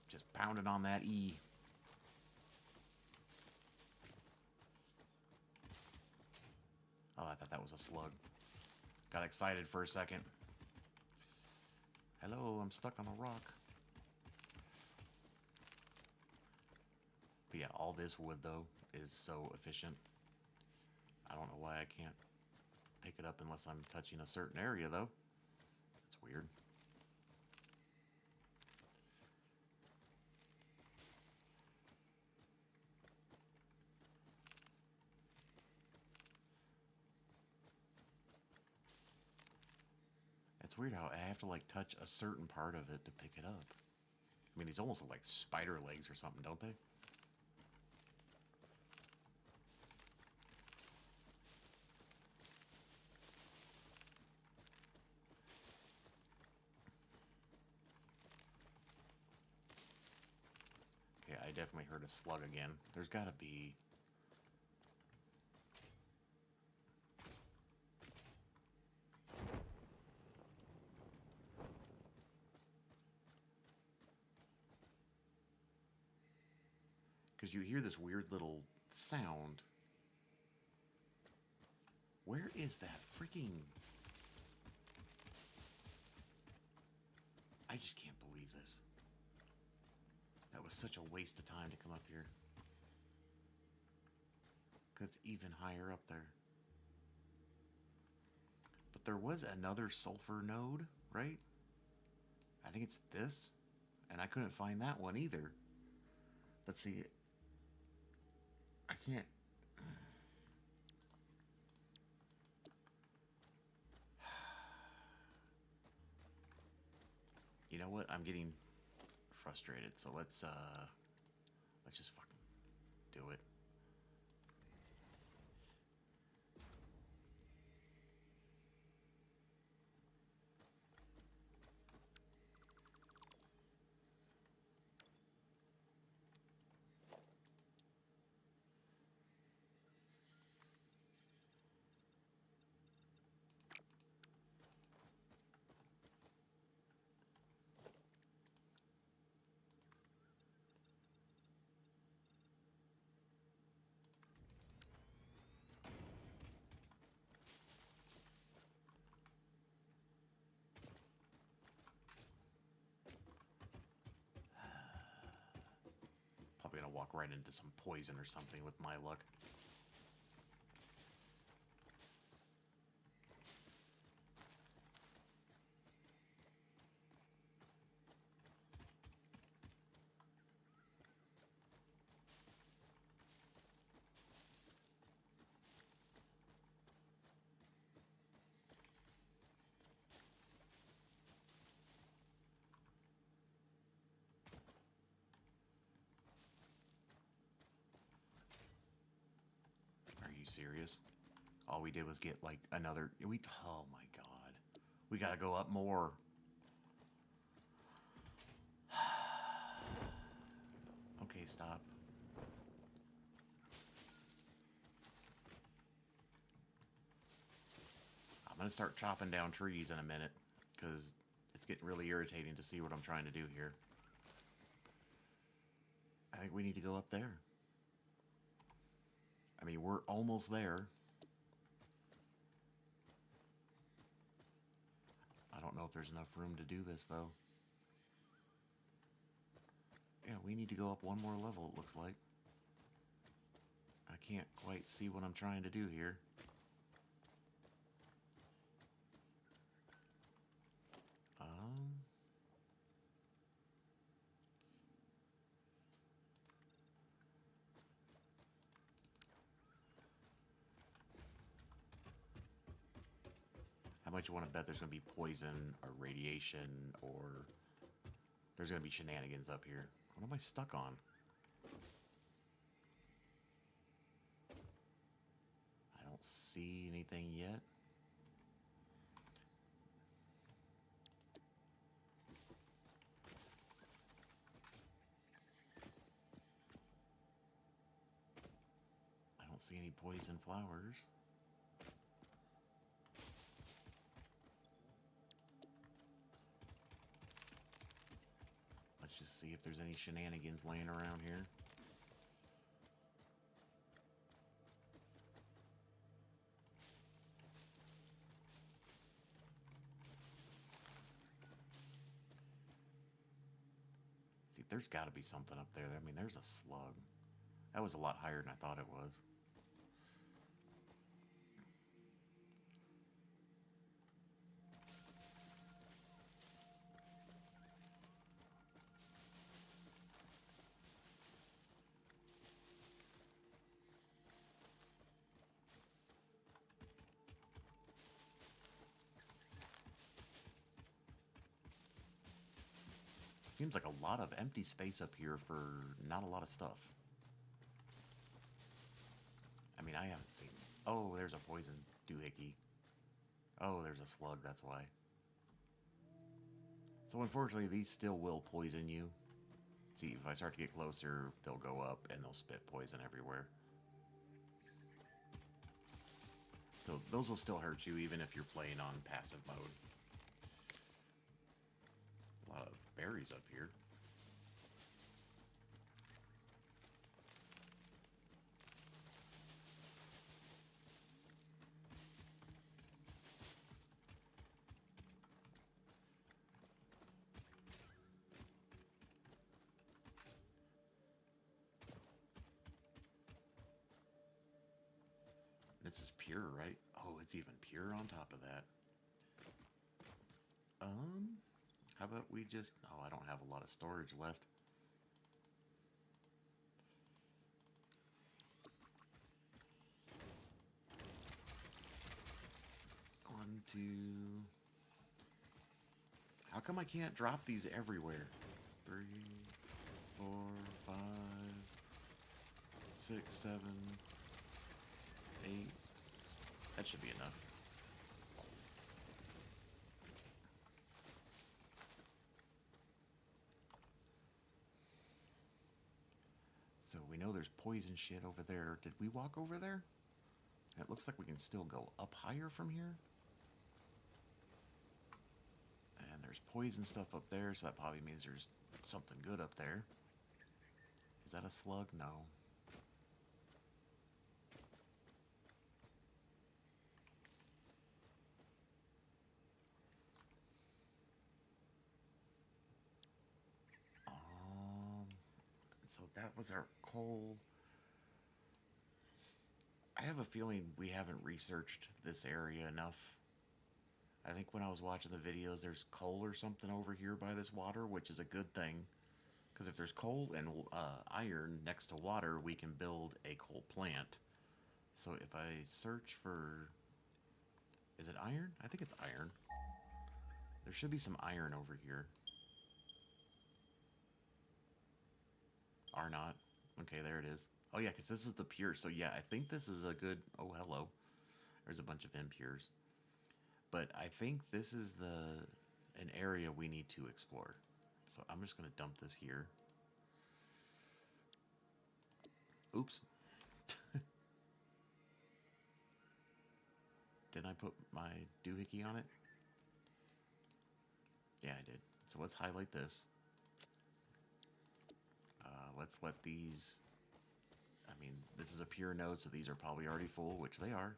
[SPEAKER 1] Just pounding on that E. Oh, I thought that was a slug. Got excited for a second. Hello, I'm stuck on a rock. But yeah, all this wood, though, is so efficient. I don't know why I can't pick it up unless I'm touching a certain area, though. That's weird. It's weird how I have to like touch a certain part of it to pick it up. I mean, these almost look like spider legs or something, don't they? Okay, I definitely heard a slug again. There's gotta be... Because you hear this weird little sound. Where is that freaking... I just can't believe this. That was such a waste of time to come up here. Because it's even higher up there. But there was another sulfur node, right? I think it's this. And I couldn't find that one either. Let's see. I can't... You know what? I'm getting frustrated. So let's just fucking do it. Probably gonna walk right into some poison or something with my luck. Are you serious? All we did was get like another... Oh my god. We gotta go up more. Okay, stop. I'm gonna start chopping down trees in a minute, because it's getting really irritating to see what I'm trying to do here. I think we need to go up there. I mean, we're almost there. I don't know if there's enough room to do this, though. Yeah, we need to go up one more level, it looks like. I can't quite see what I'm trying to do here. How much you want to bet there's going to be poison or radiation, or there's going to be shenanigans up here? What am I stuck on? I don't see anything yet. I don't see any poison flowers. Let's just see if there's any shenanigans laying around here. See, there's got to be something up there. I mean, there's a slug. That was a lot higher than I thought it was. Seems like a lot of empty space up here for not a lot of stuff. I mean, I haven't seen... Oh, there's a poison doohickey. Oh, there's a slug, that's why. So unfortunately, these still will poison you. See, if I start to get closer, they'll go up and they'll spit poison everywhere. So those will still hurt you even if you're playing on passive mode. A lot of berries up here. This is pure, right? Oh, it's even pure on top of that. How about we just... Oh, I don't have a lot of storage left. One, two... How come I can't drop these everywhere? 3, 4, 5, 6, 7, 8. That should be enough. So we know there's poison shit over there. Did we walk over there? It looks like we can still go up higher from here. And there's poison stuff up there, so that probably means there's something good up there. Is that a slug? No. So that was our coal. I have a feeling we haven't researched this area enough. I think when I was watching the videos, there's coal or something over here by this water, which is a good thing. Because if there's coal and iron next to water, we can build a coal plant. So if I search for... Is it iron? I think it's iron. There should be some iron over here. Are not. Okay, there it is. Oh yeah, because this is the pure. So yeah, I think this is a good... Oh, hello. There's a bunch of impures. But I think this is an area we need to explore. So I'm just going to dump this here. Oops. Didn't I put my doohickey on it? Yeah, I did. So let's highlight this. Let's let these... I mean, this is a pure node, so these are probably already full, which they are.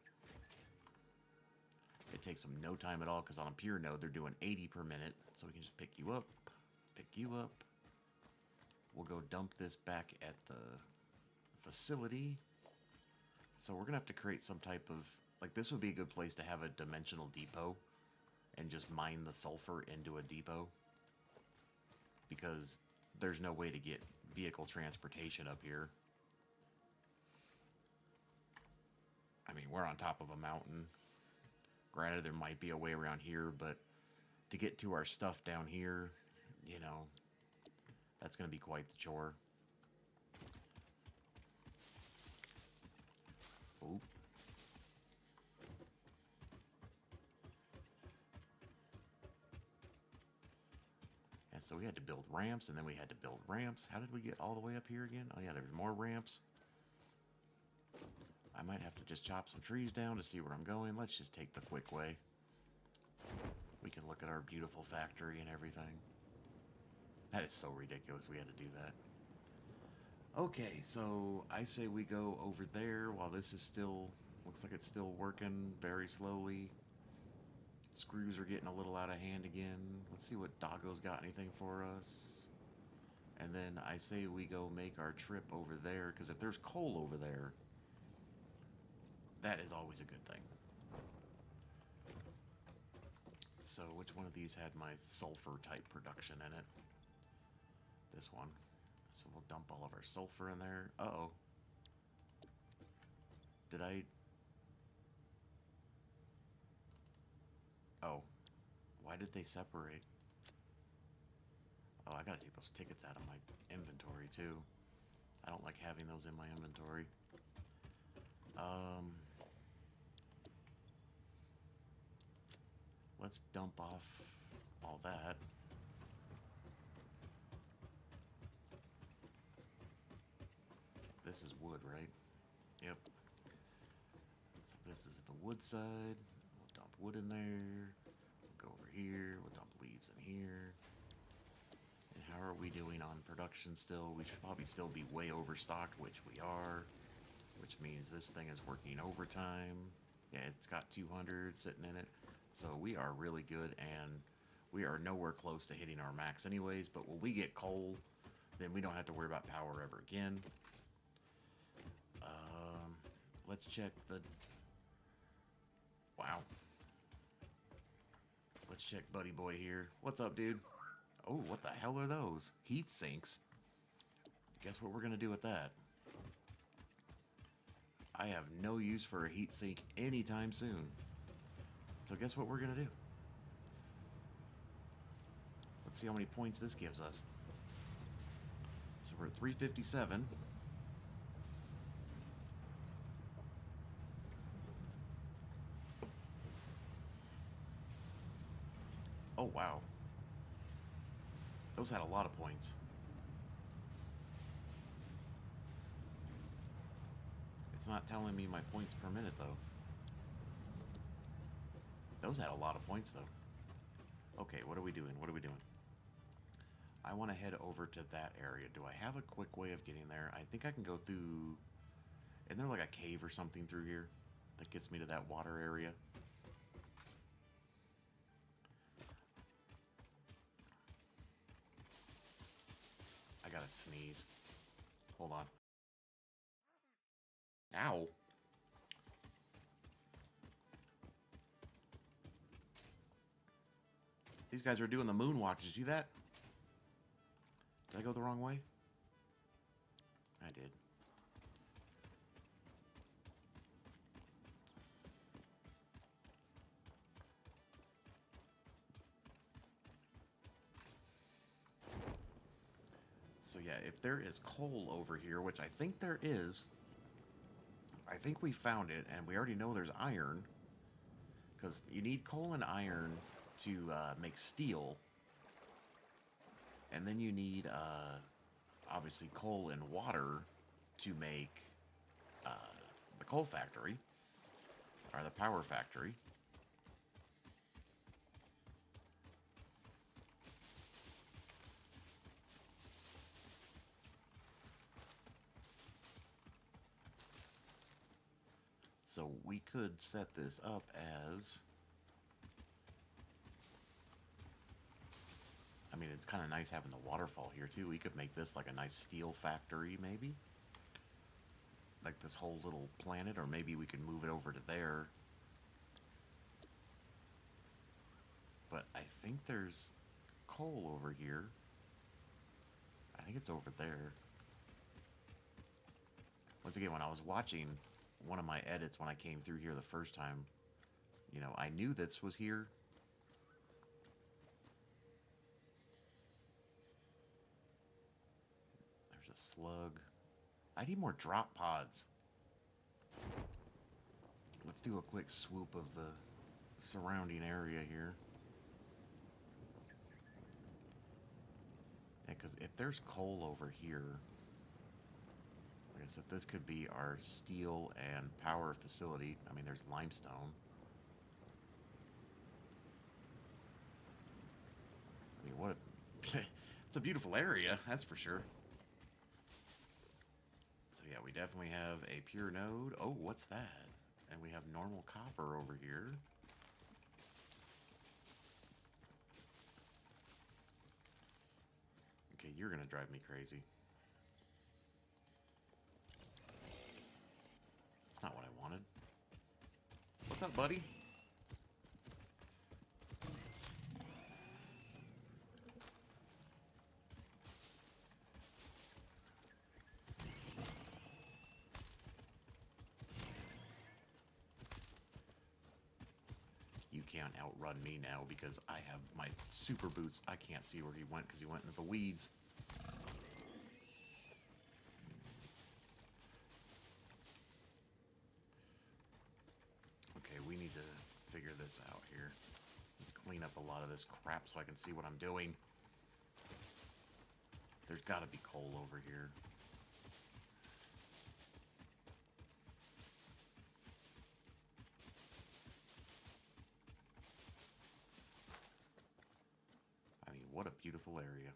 [SPEAKER 1] It takes them no time at all, because on a pure node, they're doing 80 per minute. So we can just pick you up, pick you up. We'll go dump this back at the facility. So we're going to have to create some type of... Like, this would be a good place to have a dimensional depot and just mine the sulfur into a depot. Because there's no way to get vehicle transportation up here. I mean, we're on top of a mountain. Granted, there might be a way around here, but to get to our stuff down here, you know, that's going to be quite the chore. Oop. And so we had to build ramps, and then we had to build ramps. How did we get all the way up here again? Oh yeah, there's more ramps. I might have to just chop some trees down to see where I'm going. Let's just take the quick way. We can look at our beautiful factory and everything. That is so ridiculous we had to do that. Okay, so I say we go over there while this is still... Looks like it's still working very slowly. Screws are getting a little out of hand again. Let's see what Doggo's got anything for us. And then I say we go make our trip over there, because if there's coal over there, that is always a good thing. So which one of these had my sulfur type production in it? This one. So we'll dump all of our sulfur in there. Uh-oh. Did I... Oh. Why did they separate? Oh, I gotta take those tickets out of my inventory too. I don't like having those in my inventory. Let's dump off all that. This is wood, right? Yep. So this is the wood side. We'll dump wood in there. We'll go over here. We'll dump leaves in here. And how are we doing on production still? We should probably still be way overstocked, which we are. Which means this thing is working overtime. Yeah, it's got 200 sitting in it. So we are really good, and we are nowhere close to hitting our max anyways. But when we get coal, then we don't have to worry about power ever again. Let's check the... Wow. Let's check Buddy Boy here. What's up, dude? Oh, what the hell are those? Heat sinks. Guess what we're going to do with that? I have no use for a heat sink anytime soon. So guess what we're going to do? Let's see how many points this gives us. So we're at 357. Oh, wow. Those had a lot of points. It's not telling me my points per minute, though. Those had a lot of points, though. Okay, what are we doing? What are we doing? I want to head over to that area. Do I have a quick way of getting there? I think I can go through... Isn't there like a cave or something through here that gets me to that water area? I gotta sneeze. Hold on. Ow. These guys are doing the moonwalk. Did you see that? Did I go the wrong way? I did. So yeah, if there is coal over here, which I think there is, I think we found it, and we already know there's iron, because you need coal and iron to make steel, and then you need obviously coal and water to make the coal factory, or the power factory. So we could set this up as... I mean, it's kind of nice having the waterfall here, too. We could make this like a nice steel factory, maybe? Like this whole little planet, or maybe we could move it over to there. But I think there's coal over here. I think it's over there. Once again, when I was watching one of my edits when I came through here the first time, you know, I knew this was here. There's a slug. I need more drop pods. Let's do a quick swoop of the surrounding area here. Yeah, because if there's coal over here, like I said, this could be our steel and power facility. I mean, there's limestone. I mean, what it's a beautiful area, that's for sure. So yeah, we definitely have a pure node. Oh, what's that? And we have normal copper over here. Okay, you're gonna drive me crazy. That's not what I wanted. What's up, buddy? can't outrun me now because I have my super boots. I can't see where he went because he went into the weeds. Okay, we need to figure this out here. Clean up a lot of this crap so I can see what I'm doing. There's got to be coal over here. I mean, what a beautiful area.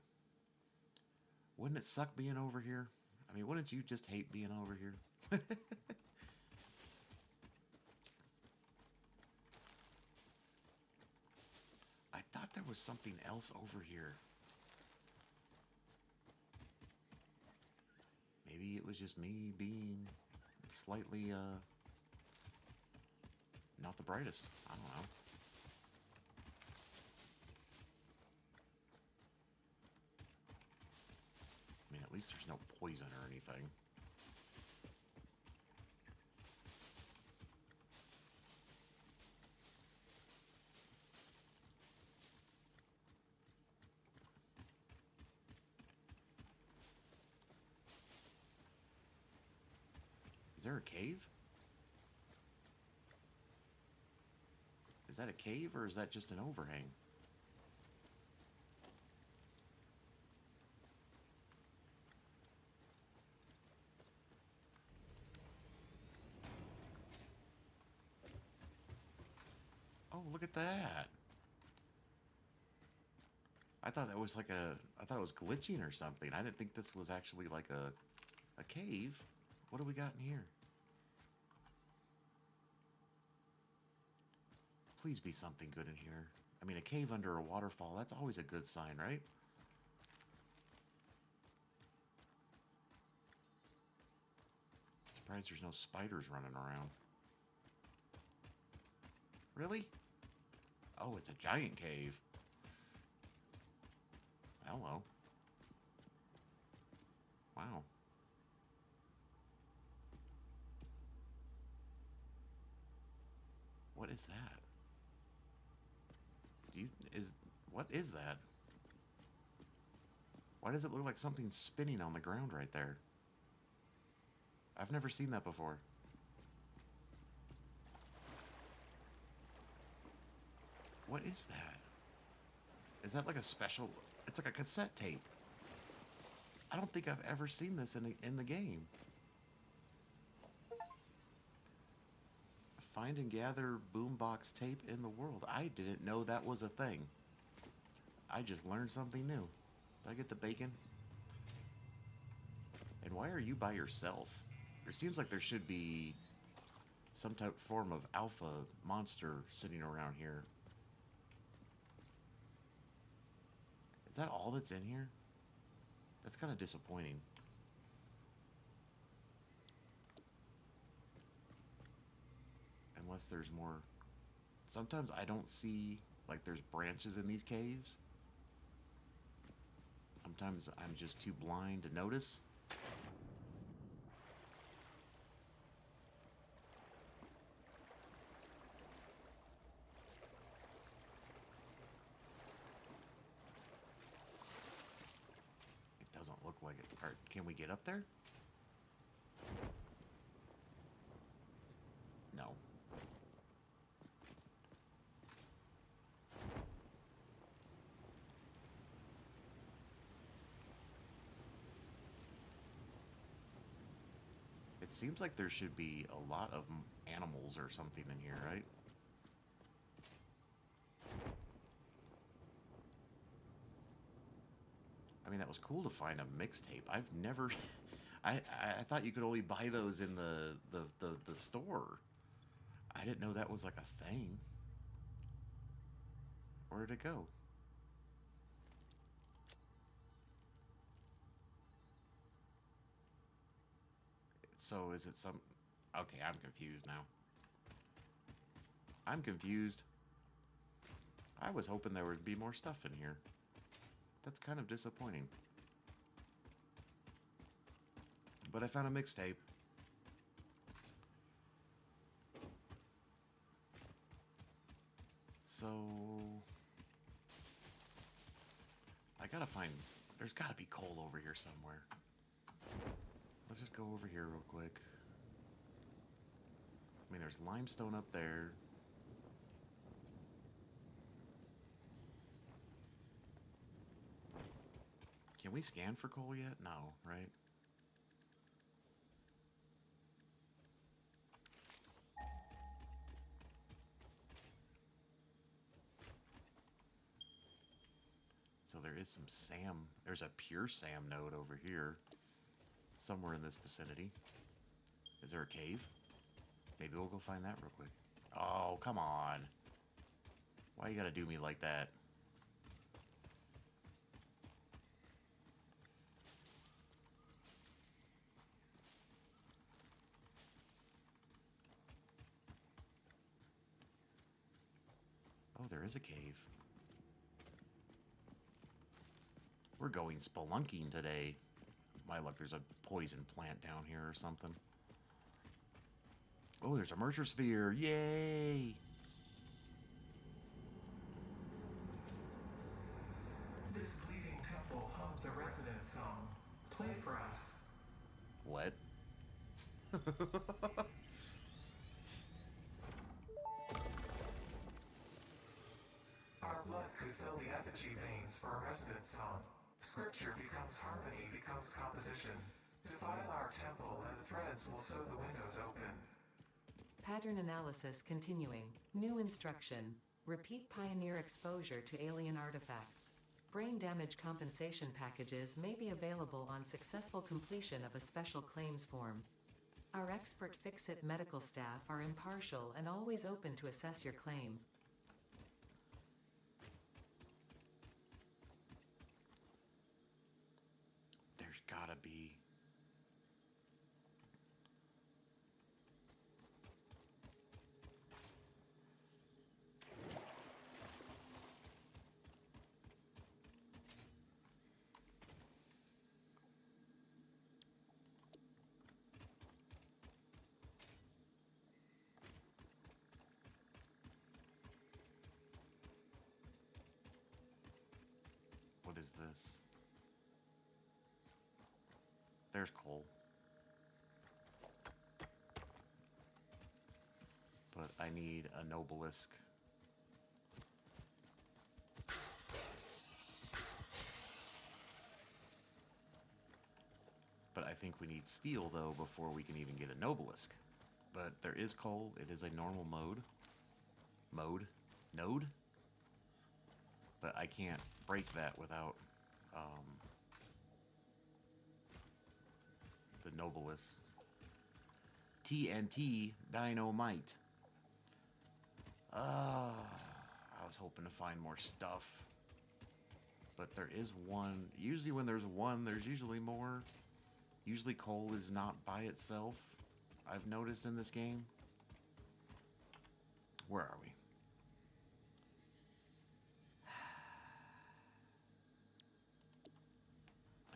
[SPEAKER 1] Wouldn't it suck being over here? I mean, wouldn't you just hate being over here? I thought there was something else over here. Maybe it was just me being slightly, not the brightest. I don't know. I mean, at least there's no poison or anything. Is there a cave? Is that a cave or is that just an overhang? Oh, look at that. I thought that was like I thought it was glitching or something. I didn't think this was actually like a cave. What do we got in here? Please be something good in here. I mean, a cave under a waterfall, that's always a good sign, right? Surprised there's no spiders running around. Really? Oh, it's a giant cave. Hello. Wow. What is that? What is that? Why does it look like something's spinning on the ground right there? I've never seen that before. What is that? Is that like a special... It's like a cassette tape. I don't think I've ever seen this in the game. Find and gather boombox tape in the world. I didn't know that was a thing. I just learned something new. Did I get the bacon? And why are you by yourself? It seems like there should be some type of form of alpha monster sitting around here. Is that all that's in here? That's kind of disappointing. Unless there's more. Sometimes I don't see, like, there's branches in these caves. Sometimes I'm just too blind to notice. It doesn't look like it. All right, can we get up there? No. It seems like there should be a lot of animals or something in here, right? I mean, that was cool to find a mixtape. I've never... I thought you could only buy those in the store. I didn't know that was like a thing. Where did it go? So is it some... Okay, I'm confused now. I'm confused. I was hoping there would be more stuff in here. That's kind of disappointing. But I found a mixtape. So I gotta find. There's gotta be coal over here somewhere. Let's just go over here real quick. I mean, there's limestone up there. Can we scan for coal yet? No, right? So there is some SAM. There's a pure SAM node over here. Somewhere in this vicinity. Is there a cave? Maybe we'll go find that real quick. Oh, come on. Why you gotta do me like that? Oh, there is a cave. We're going spelunking today. My luck, there's a poison plant down here or something. Oh, there's a mercer sphere. Yay!
[SPEAKER 3] This bleeding temple hums a resonant song. Play for us.
[SPEAKER 1] What?
[SPEAKER 3] Our blood could fill the effigy veins for a resonant song. Scripture becomes harmony, becomes composition. Defile our temple and the threads will sew the windows open.
[SPEAKER 2] Pattern analysis continuing. New instruction. Repeat pioneer exposure to alien artifacts. Brain damage compensation packages may be available on successful completion of a special claims form. Our expert Fix-It medical staff are impartial and always open to assess your claim.
[SPEAKER 1] There's gotta be. What is this? There's coal. But I need a Nobelisk. But I think we need steel, though, before we can even get a Nobelisk. But there is coal. It is a normal mode. Node? But I can't break that without the Nobelisk. TNT Dynamite. I was hoping to find more stuff. But there is one. Usually when there's one, there's usually more. Usually coal is not by itself. I've noticed in this game. Where are we?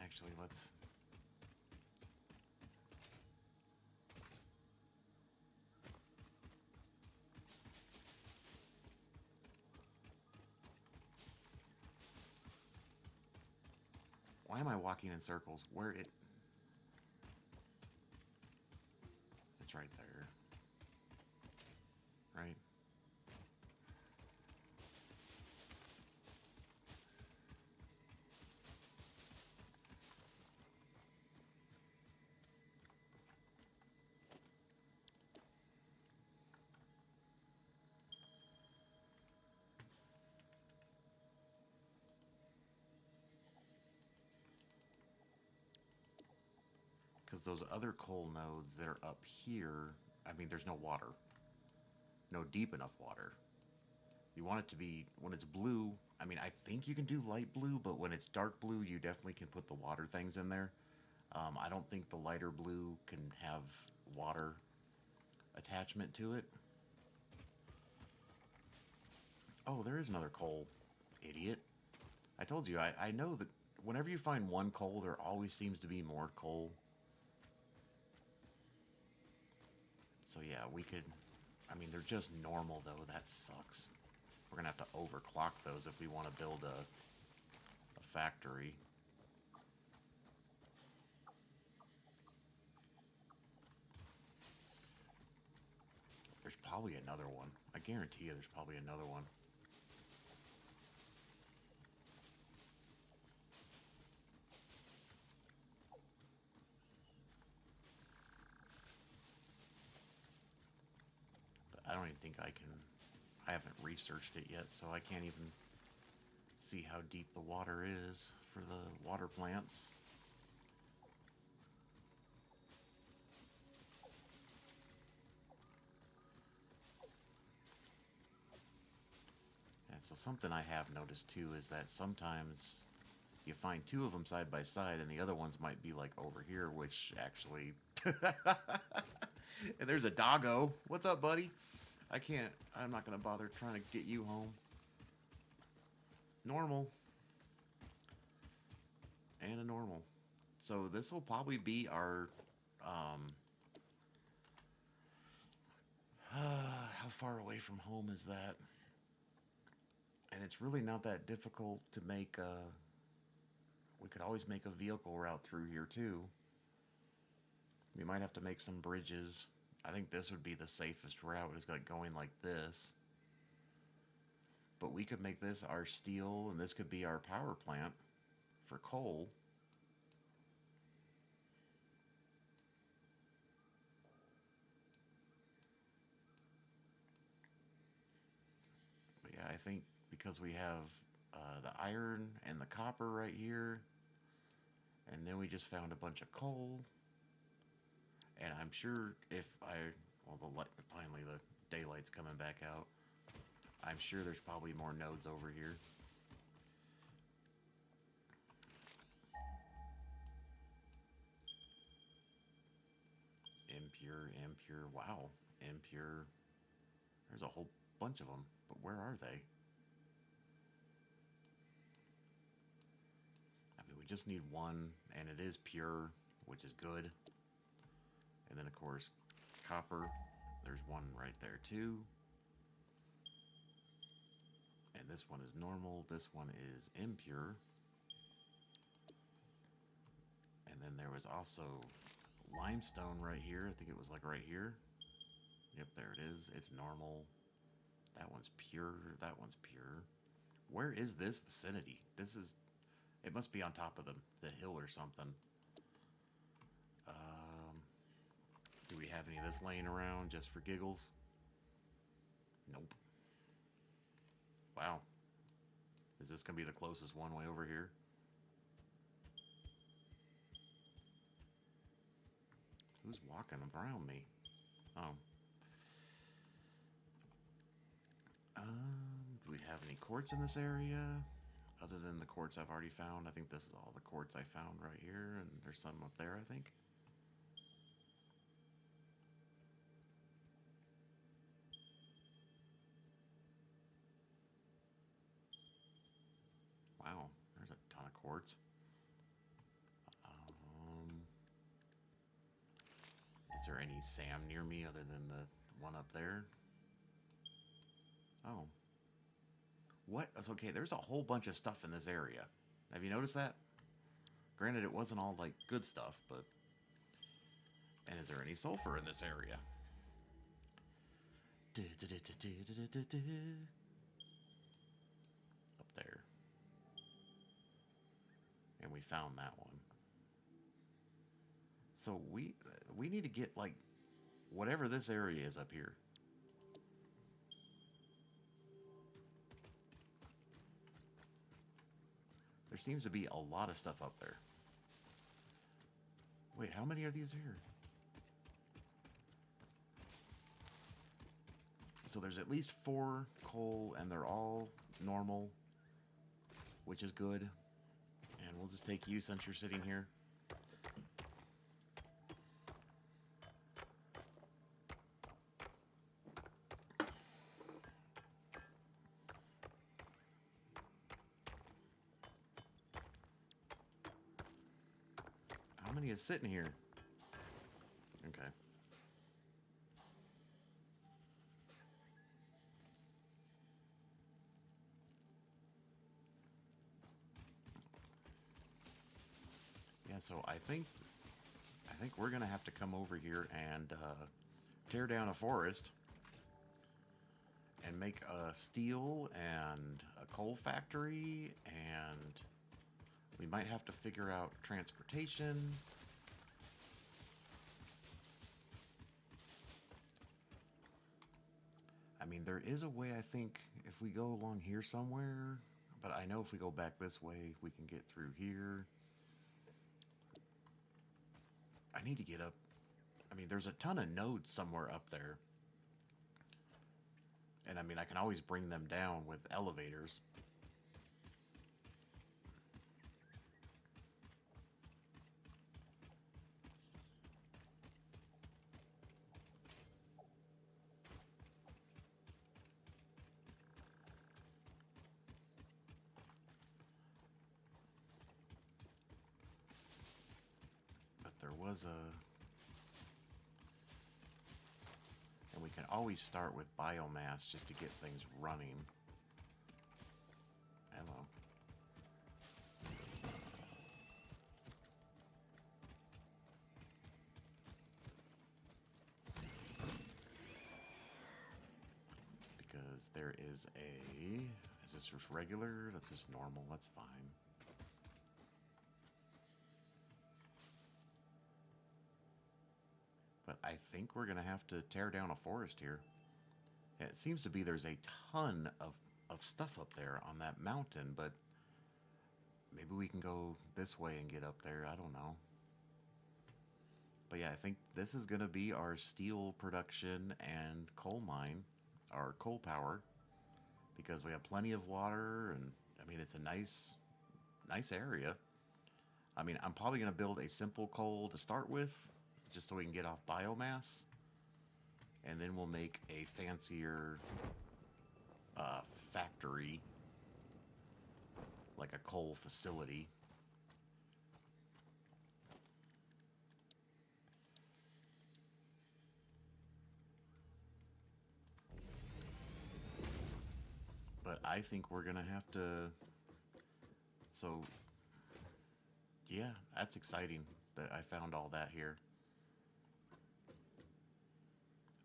[SPEAKER 1] Actually, let's... Why am I walking in circles? Where it... It's right there. Right? Because those other coal nodes that are up here, I mean, there's no water. No deep enough water. You want it to be, when it's blue, I mean, I think you can do light blue, but when it's dark blue, you definitely can put the water things in there. I don't think the lighter blue can have water attachment to it. Oh, there is another coal. Idiot. I told you, I know that whenever you find one coal, there always seems to be more coal. So yeah, we could... I mean, they're just normal, though. That sucks. We're gonna have to overclock those if we want to build a factory. There's probably another one. I guarantee you there's probably another one. But I don't even think I can... I haven't researched it yet, so I can't even see how deep the water is for the water plants. And so something I have noticed too is that sometimes you find two of them side by side and the other ones might be like over here, which actually... And there's a doggo. What's up, buddy? I'm not going to bother trying to get you home. Normal. And a normal. So this will probably be our... how far away from home is that? And it's really not that difficult to make we could always make a vehicle route through here too. We might have to make some bridges. I think this would be the safest route, is like going like this. But we could make this our steel, and this could be our power plant for coal. But yeah, I think because we have the iron and the copper right here, and then we just found a bunch of coal. And I'm sure if well, the light, finally the daylight's coming back out. I'm sure there's probably more nodes over here. Impure, impure, wow, impure. There's a whole bunch of them, but where are they? I mean, we just need one, and it is pure, which is good. And then, of course, copper. There's one right there, too. And this one is normal. This one is impure. And then there was also limestone right here. I think it was like right here. Yep, there it is. It's normal. That one's pure. That one's pure. Where is this vicinity? It must be on top of the hill or something. Do we have any of this laying around just for giggles? Nope. Wow. Is this going to be the closest one way over here? Who's walking around me? Oh. Do we have any quartz in this area? Other than the quartz I've already found. I think this is all the quartz I found right here. And there's some up there, I think. Wow, there's a ton of quartz. Is there any Sam near me other than the one up there? Oh. What? Okay, there's a whole bunch of stuff in this area. Have you noticed that? Granted, it wasn't all, like, good stuff, but... And is there any sulfur in this area? Up there. And we found that one. So we need to get, like, whatever this area is up here. There seems to be a lot of stuff up there. Wait, how many are these here? So there's at least 4 coal, and they're all normal, which is good. And we'll just take you since you're sitting here. How many is sitting here? Okay. Yeah, so I think we're gonna have to come over here and tear down a forest and make a steel and a coal factory, and we might have to figure out transportation. I mean, there is a way, I think, if we go along here somewhere, but I know if we go back this way, we can get through here. I need to get up. I mean, there's a ton of nodes somewhere up there. And I mean, I can always bring them down with elevators. But there was a... And we can always start with biomass just to get things running. Hello. Because there is a... Is this just regular? That's just normal. That's fine. But I think we're going to have to tear down a forest here. And it seems to be there's a ton of stuff up there on that mountain, but maybe we can go this way and get up there. I don't know. But yeah, I think this is going to be our steel production and coal mine, our coal power, because we have plenty of water, and I mean, it's a nice area. I mean, I'm probably going to build a simple coal to start with, just so we can get off biomass, and then we'll make a fancier factory, like a coal facility. But I think we're gonna have to... So, yeah, that's exciting that I found all that here.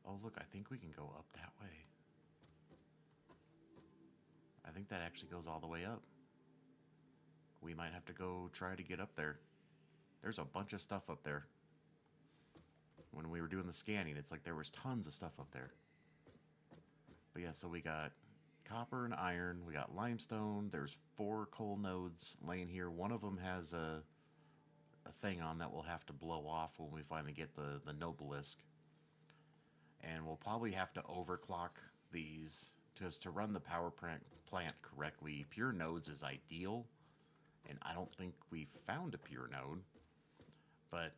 [SPEAKER 1] Oh, look, I think we can go up that way. I think that actually goes all the way up. We might have to go try to get up there. There's a bunch of stuff up there. When we were doing the scanning, it's like there was tons of stuff up there. But yeah, so we got copper and iron. We got limestone. There's 4 coal nodes laying here. One of them has a thing on that we'll have to blow off when we finally get the Nobelisk. And we'll probably have to overclock these to run the power plant correctly. Pure nodes is ideal, and I don't think we found a pure node. But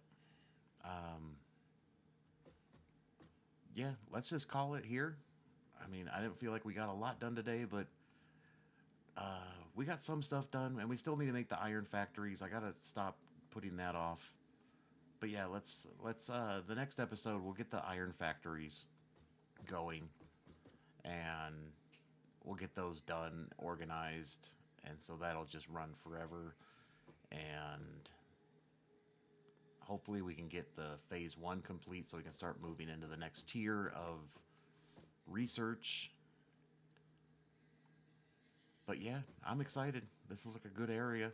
[SPEAKER 1] yeah, let's just call it here. I mean, I didn't feel like we got a lot done today, but we got some stuff done, and we still need to make the iron factories. I gotta stop putting that off. But yeah, let's the next episode we'll get the iron factories going, and we'll get those done, organized, and so that'll just run forever. And hopefully we can get the phase 1 complete so we can start moving into the next tier of research. But yeah, I'm excited. This looks like a good area.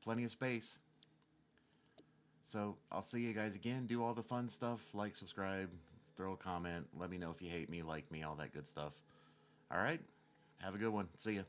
[SPEAKER 1] Plenty of space. So I'll see you guys again. Do all the fun stuff. Like, subscribe, throw a comment. Let me know if you hate me, like me, all that good stuff. All right. Have a good one. See ya.